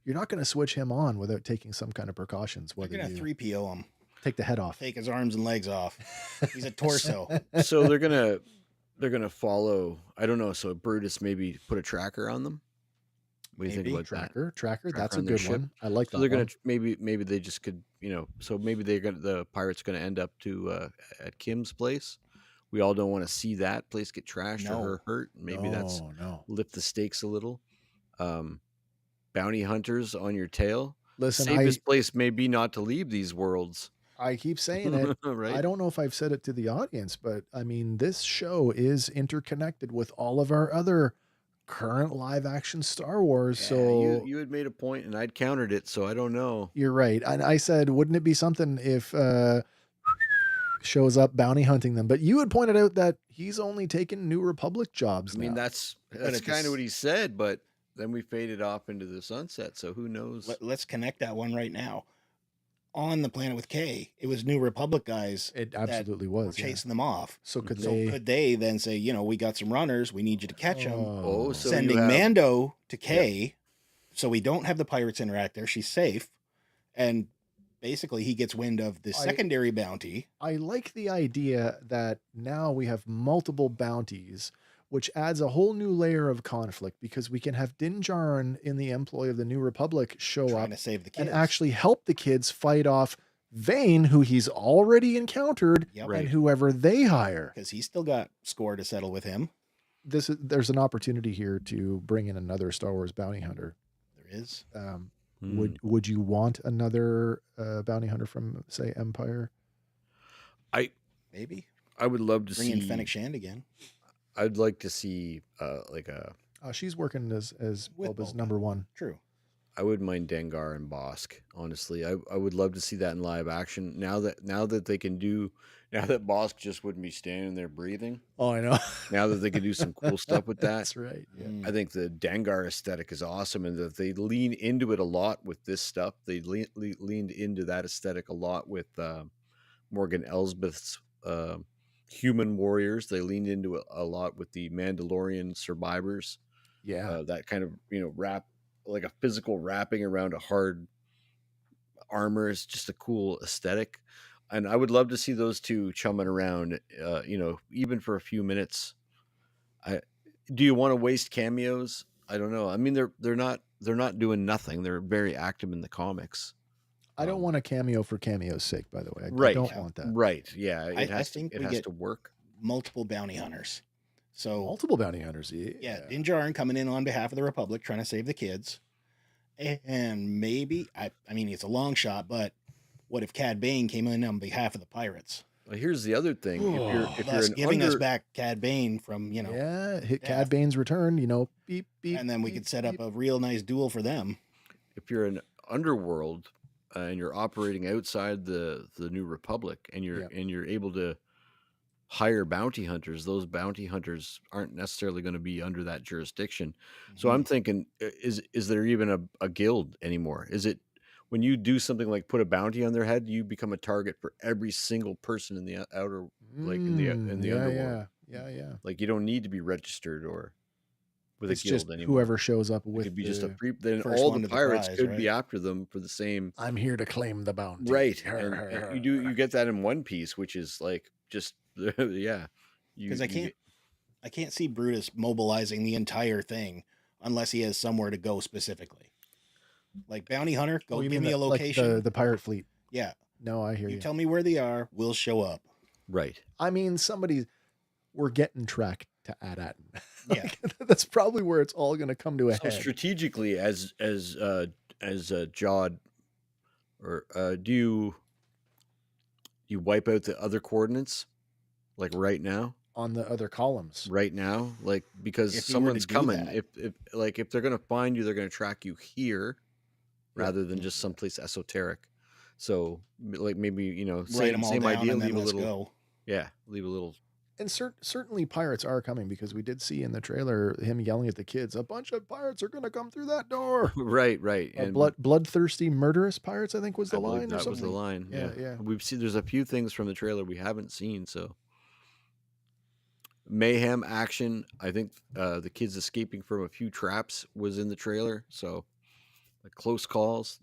you're not going to switch him on without taking some kind of precautions. Whether you're going to 3PO him, take the head off, take his arms and legs off. He's a torso. So they're gonna follow. I don't know. So Brutus maybe put a tracker on them. What do you think about tracker? That's a good one. I like that. So they're gonna maybe they just could So maybe the pirate's gonna end up at Kim's place. We all don't want to see that place get trashed or her hurt. Maybe that's lift the stakes a little. Bounty hunters on your tail. Listen, safest place may be not to leave these worlds. I keep saying it. Right? I don't know if I've said it to the audience, but I mean, this show is interconnected with all of our other current live action Star Wars. Yeah, so you had made a point and I'd countered it. So I don't know. You're right. And I said, wouldn't it be something if shows up bounty hunting them? But you had pointed out that he's only taken New Republic jobs. I mean, that's kind of what he said, but then we faded off into the sunset. So who knows? Let's connect that one right now. on the planet with Kay. It was New Republic guys. It that absolutely were was. Yeah. chasing them off. So could So they? could they then say, we got some runners. We need you to catch them. Oh, so Sending you have, Mando to Kay, so we don't have the pirates interact there. She's safe, and basically he gets wind of the secondary bounty. I like the idea that now we have multiple bounties, which adds a whole new layer of conflict because we can have Din Djarin in the employ of the New Republic show trying up to save the kids and actually help the kids fight off Vane, who he's already encountered, and whoever they hire, because he's still got score to settle with him. There's an opportunity here to bring in another Star Wars bounty hunter. There is. Would you want another bounty hunter from, say, Empire? Maybe. I would love to bring see in Fennec Shand again. I'd like to see like a. She's working as Boba's number one. True. I wouldn't mind Dengar and Bosk. Honestly, I would love to see that in live action. Now that they can do. Now that Bosk just wouldn't be standing there breathing. Oh, I know. Now that they can do some cool stuff with that. That's right. Yeah. I think the Dengar aesthetic is awesome, and that they lean into it a lot with this stuff. They leaned into that aesthetic a lot with Morgan Elsbeth's human warriors. They leaned into it a lot with the Mandalorian survivors. Yeah. That kind of, wrap, like a physical wrapping around a hard armor is just a cool aesthetic. And I would love to see those two chumming around, even for a few minutes. Do you want to waste cameos? I don't know. I mean, they're not doing nothing. They're very active in the comics. I don't want a cameo for cameo's sake, by the way. I don't want that. Right. Yeah. I think it has to work. Multiple bounty hunters. So multiple bounty hunters. Yeah. Din Djarin coming in on behalf of the Republic, trying to save the kids. And maybe, I mean, it's a long shot, but what if Cad Bane came in on behalf of the pirates? Well, here's the other thing. If you're giving us back Cad Bane from, hit Cad Bane's return, beep, beep. And then we could set up a real nice duel for them. If you're an underworld and you're operating outside the New Republic and you're able to hire bounty hunters, those bounty hunters aren't necessarily going to be under that jurisdiction. Mm-hmm. So I'm thinking, is there even a guild anymore? Is it when you do something like put a bounty on their head, you become a target for every single person in the outer, like in the underworld? Yeah. Like you don't need to be registered or with a guild just anymore. Whoever shows up with it could be just then first all one the to pirates prize, could right? be after them for the same. I'm here to claim the bounty. Right. And you get that in One Piece, which is like just yeah. Because I can't see Brutus mobilizing the entire thing unless he has somewhere to go specifically. Like bounty hunter, go give me a location. Like the pirate fleet. Yeah. No, I hear you. You tell me where they are, we'll show up. Right. I mean, we're getting tracked to Attin. Yeah. That's probably where it's all going to come to a head. Strategically, as Jod, or do you wipe out the other coordinates, like right now? On the other columns. Right now, like because someone's coming. If they're going to find you, they're going to track you here, rather than just someplace esoteric. So, like maybe same idea. Leave a little. Yeah, leave a little. And certainly pirates are coming, because we did see in the trailer him yelling at the kids, a bunch of pirates are going to come through that door. Right. And bloodthirsty, murderous pirates, I think was the line. That was the line. Yeah. We've seen there's a few things from the trailer we haven't seen. So mayhem action. I think the kids escaping from a few traps was in the trailer. So close calls.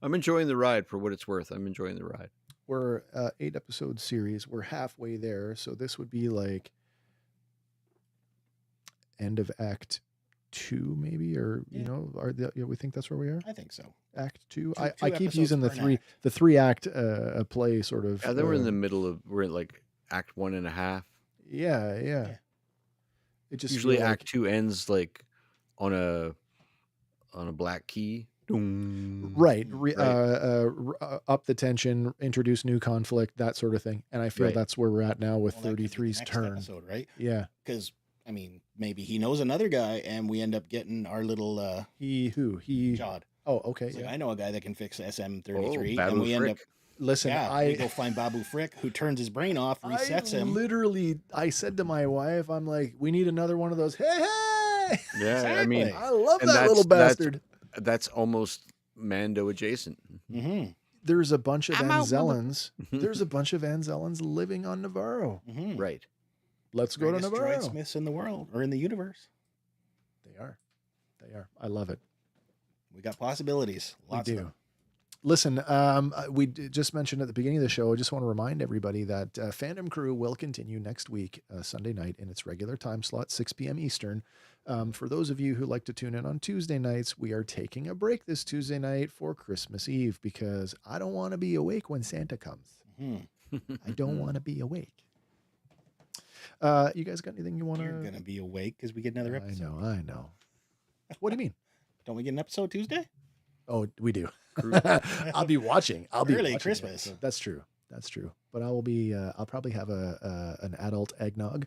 I'm enjoying the ride for what it's worth. I'm enjoying the ride. We're 8-episode series. We're halfway there. So this would be like end of Act 2, maybe, or we think that's where we are. I think so. Act 2. Two I keep using the 3 act play sort of. Yeah, then we're in the middle of like Act 1.5. Yeah. It just usually Act 2 ends like on a black key. Right. Up the tension, introduce new conflict, that sort of thing. And I feel that's where we're at now with 33's turn. Episode, right? Yeah. Because I mean, maybe he knows another guy, and we end up getting our little he Jod. Oh, okay. Like, I know a guy that can fix SM-33, Babu and we end Frick. up. Listen, we go find Babu Frick, who turns his brain off, resets him. Literally, I said to my wife, I'm like, we need another one of those. Hey! Yeah, exactly. I mean, I love that little bastard. That's almost Mando adjacent. Mm-hmm. there's a bunch of I'm out, Anzellans. There's a bunch of Anzellans living on Navarro. Mm-hmm. Right. Let's go to Greatest Navarro. droid smiths in the world or in the universe. They are. They are. I love it. We got possibilities. Lots we of do. them. Listen, we just mentioned at the beginning of the show, I just want to remind everybody that Fandom Crew will continue next week, Sunday night, in its regular time slot, 6 p.m. Eastern. For those of you who like to tune in on Tuesday nights, we are taking a break this Tuesday night for Christmas Eve because I don't want to be awake when Santa comes. Mm-hmm. I don't want to be awake. You guys got anything you want to... You're going to be awake because we get another episode. I know. What do you mean? Don't we get an episode Tuesday? Oh, we do. I'll be watching. I'll be early watching Christmas. That's true. That's true. But I will be. I'll probably have an adult eggnog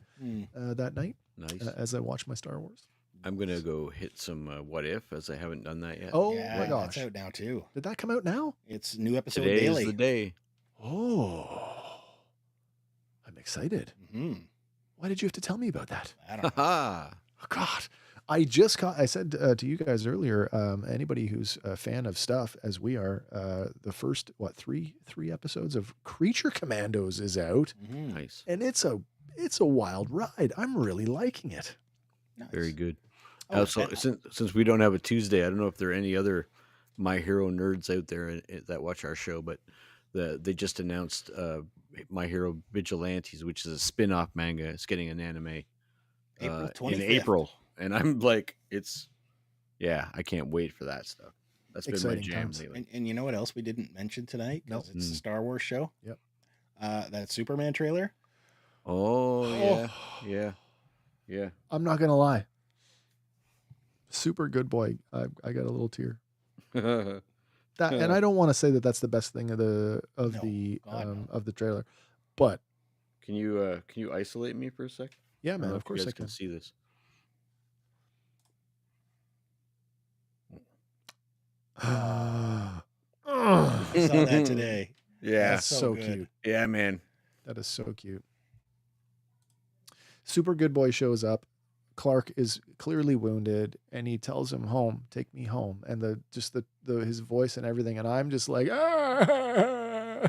that night. Nice. As I watch my Star Wars. I'm gonna go hit some What If, as I haven't done that yet. Oh yeah, my gosh, it's out now too. Did that come out now? It's new episode Today daily. is the day. Oh, I'm excited. Mm-hmm. Why did you have to tell me about that? I don't know. Ha Oh, God, I just caught. I said to you guys earlier. Anybody who's a fan of stuff, as we are, the first three episodes of Creature Commandos is out, Mm-hmm. Nice. and it's a wild ride. I'm really liking it. Nice. Very good. Oh, Also, and- since we don't have a Tuesday, I don't know if there are any other My Hero nerds out there that watch our show, but they just announced My Hero Vigilantes, which is a spin-off manga. It's getting an anime April in 25th. April, and I'm like, I can't wait for that stuff. That's been Exciting my jam times. lately. And you know what else we didn't mention tonight? Nope. It's a Star Wars show. Yep. That Superman trailer. Oh yeah. I'm not gonna lie. Super good boy. I got a little tear. That, and I don't want to say that that's the best thing of the God, no. of the trailer, but Can you isolate me for a sec? yeah, I don't man, know of if you course I guys can. see this. I saw that today. Yeah, That's so good. cute. yeah, man. That is so cute. Super good boy shows up. Clark is clearly wounded, and he tells him, "Home, take me home." And his voice and everything, and I'm just like, ah.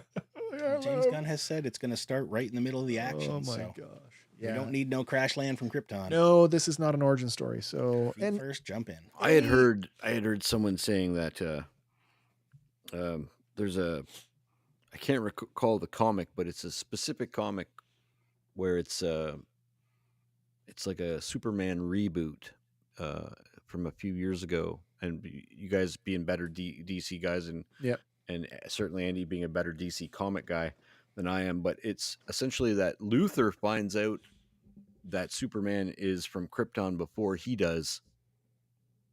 James Gunn has said it's going to start right in the middle of the action. Oh my so gosh! we Yeah. don't need no crash land from Krypton. No, this is not an origin story. So, Feet and first, jump in. I had heard someone saying that there's I can't recall the comic, but it's a specific comic where it's like a Superman reboot from a few years ago, and you guys being better DC guys, and Yep. and certainly Andy being a better DC comic guy than I am, but it's essentially that Luthor finds out that Superman is from Krypton before he does,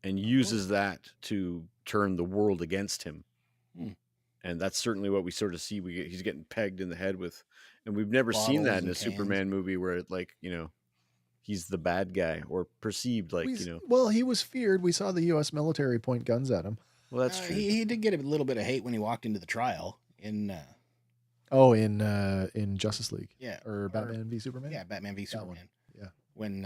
and uses that to turn the world against him. Hmm. And that's certainly what we sort of see. He's getting pegged in the head with, and we've never seen Bottles that in a and cans. Superman movie where he's the bad guy or perceived like, well, he was feared. We saw the U.S. military point guns at him. well, that's true. He did get a little bit of hate when he walked into the trial in In Justice League, or or- Batman v Superman. Batman v That one. Superman. Yeah. When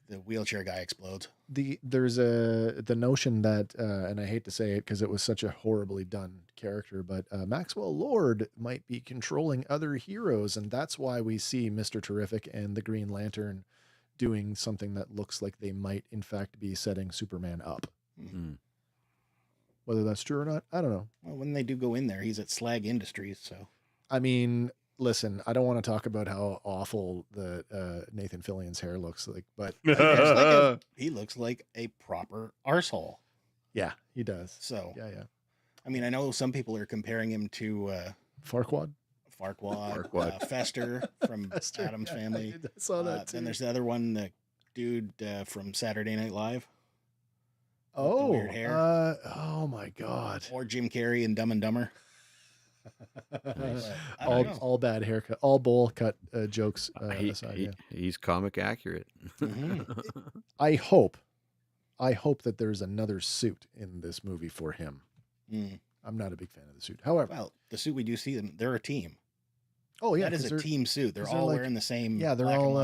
the wheelchair guy explodes. There's the notion that, and I hate to say it because it was such a horribly done character, but Maxwell Lord might be controlling other heroes, and that's why we see Mr. Terrific and the Green Lantern doing something that looks like they might, in fact, be setting Superman up. Mm. Whether that's true or not, I don't know. Well, when they do go in there, he's at Slag Industries, so I mean, listen, I don't want to talk about how awful the Nathan Fillion's hair looks like, but he looks like a proper arsehole. yeah, he does. So Yeah. I mean, I know some people are comparing him to Farquaad? Farquaad. Fester from Fester, Addams yeah, Family. I saw that too. Then there's the other one, the dude from Saturday Night Live. the Oh, weird hair. Oh my God. Or Jim Carrey in Dumb and Dumber. Nice. I don't know. all bad haircut, all bowl cut jokes aside. Yeah. He's comic accurate. Mhm. I hope that there's another suit in this movie for him. Mm. I'm not a big fan of the suit. However, Well, the suit we do see them, they're a team. oh yeah, that is 'cause a they're- team suit. They're 'cause they're all like- wearing the same. Yeah, they're black and all white.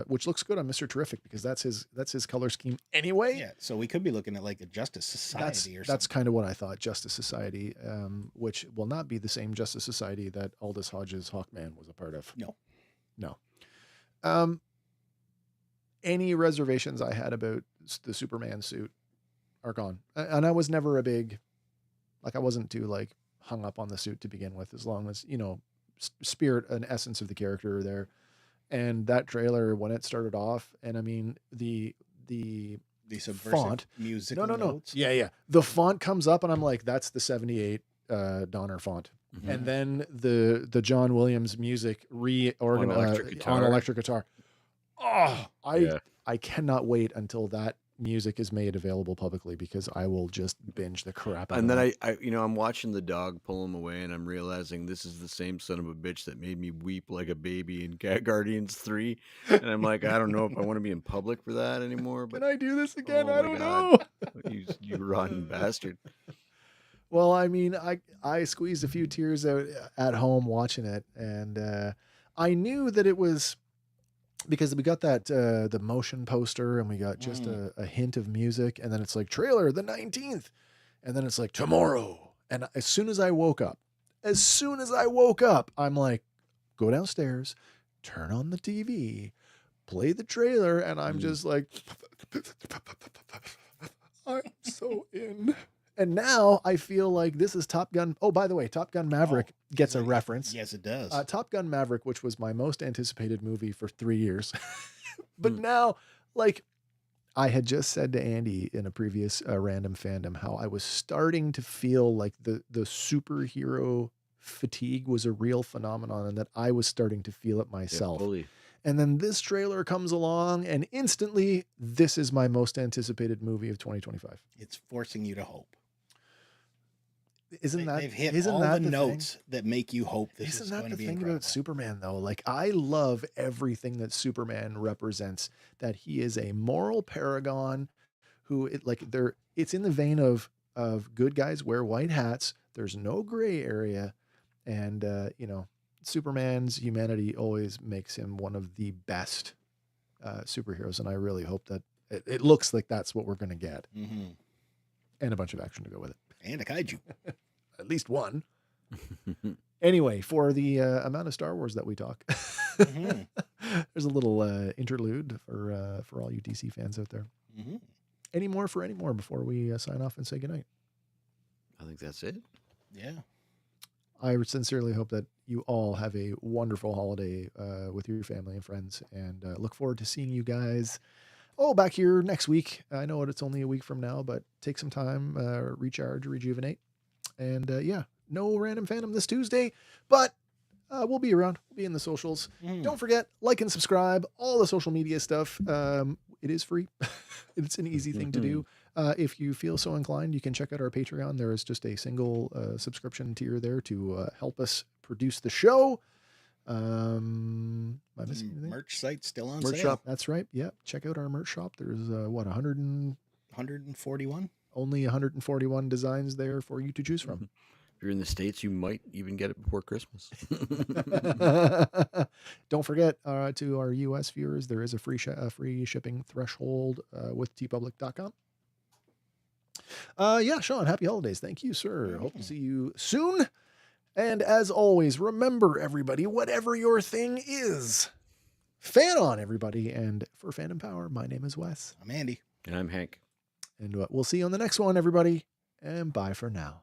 which looks good on Mr. Terrific because that's his color scheme anyway. Yeah, so we could be looking at like a Justice Society or something. That's kind of what I thought, Justice Society, which will not be the same Justice Society that Aldous Hodge's Hawkman was a part of. No. Any reservations I had about the Superman suit are gone. And I was never a big, I wasn't too hung up on the suit to begin with, as long as, spirit and essence of the character are there. And that trailer, when it started off, and I mean, the subversive font, music. No. Yeah. The font comes up and I'm like, that's the 78 Donner font. Mm-hmm. And then the John Williams music reorganized on electric guitar. Oh, I cannot wait until that music is made available publicly because I will just binge the crap out of it. And then I'm watching the dog pull him away and I'm realizing this is the same son of a bitch that made me weep like a baby in Guardians 3. And I'm like, I don't know if I want to be in public for that anymore. But can I do this again? I don't know. You rotten bastard. Well, I mean, I squeezed a few tears out at home watching it, and I knew that it was because we got that the motion poster, and we got just a hint of music, and then it's like trailer the 19th, and then it's like tomorrow. And as soon as I woke up, I'm like, go downstairs, turn on the TV, play the trailer, and I'm just like, I'm so in. And now I feel like this is Top Gun. Oh, by the way, Top Gun Maverick gets a reference. Yes, it does. Top Gun Maverick, which was my most anticipated movie for 3 years. But now, I had just said to Andy in a previous Random Fandom how I was starting to feel like the superhero fatigue was a real phenomenon and that I was starting to feel it myself. Yeah, fully. And then this trailer comes along and instantly, this is my most anticipated movie of 2025. It's forcing you to hope. They've hit all the notes that make you hope this is going to be incredible. Isn't that the thing about Superman, though? I love everything that Superman represents, that he is a moral paragon who, it's in the vein of good guys wear white hats. There's no gray area. And, Superman's humanity always makes him one of the best superheroes. And I really hope that it looks like that's what we're going to get. Mm-hmm. And a bunch of action to go with it. And a kaiju. At least one. Anyway, for the amount of Star Wars that we talk, there's a little interlude for all you DC fans out there. Mm-hmm. Any more before we sign off and say goodnight? I think that's it. Yeah. I sincerely hope that you all have a wonderful holiday with your family and friends, and look forward to seeing you guys back here next week. I know it's only a week from now, but take some time, recharge, rejuvenate. And no Random Fandom this Tuesday, but we'll be around. We'll be in the socials. Don't forget, like and subscribe, all the social media stuff. It is free. It's an easy thing to do. If you feel so inclined, you can check out our Patreon. There is just a single subscription tier there to help us produce the show. Am I missing anything? Merch site still on merch sale. Shop. That's right. Yeah. Check out our merch shop. There's 141? Only 141 designs there for you to choose from. If you're in the States, you might even get it before Christmas. Don't forget to our US viewers, there is a free shipping threshold with tpublic.com. Sean, happy holidays. Thank you, sir. Hope to see you soon. And as always, remember, everybody, whatever your thing is, fan on, everybody. And for Fandom Power, my name is Wes. I'm Andy. And I'm Hank. And we'll see you on the next one, everybody. And bye for now.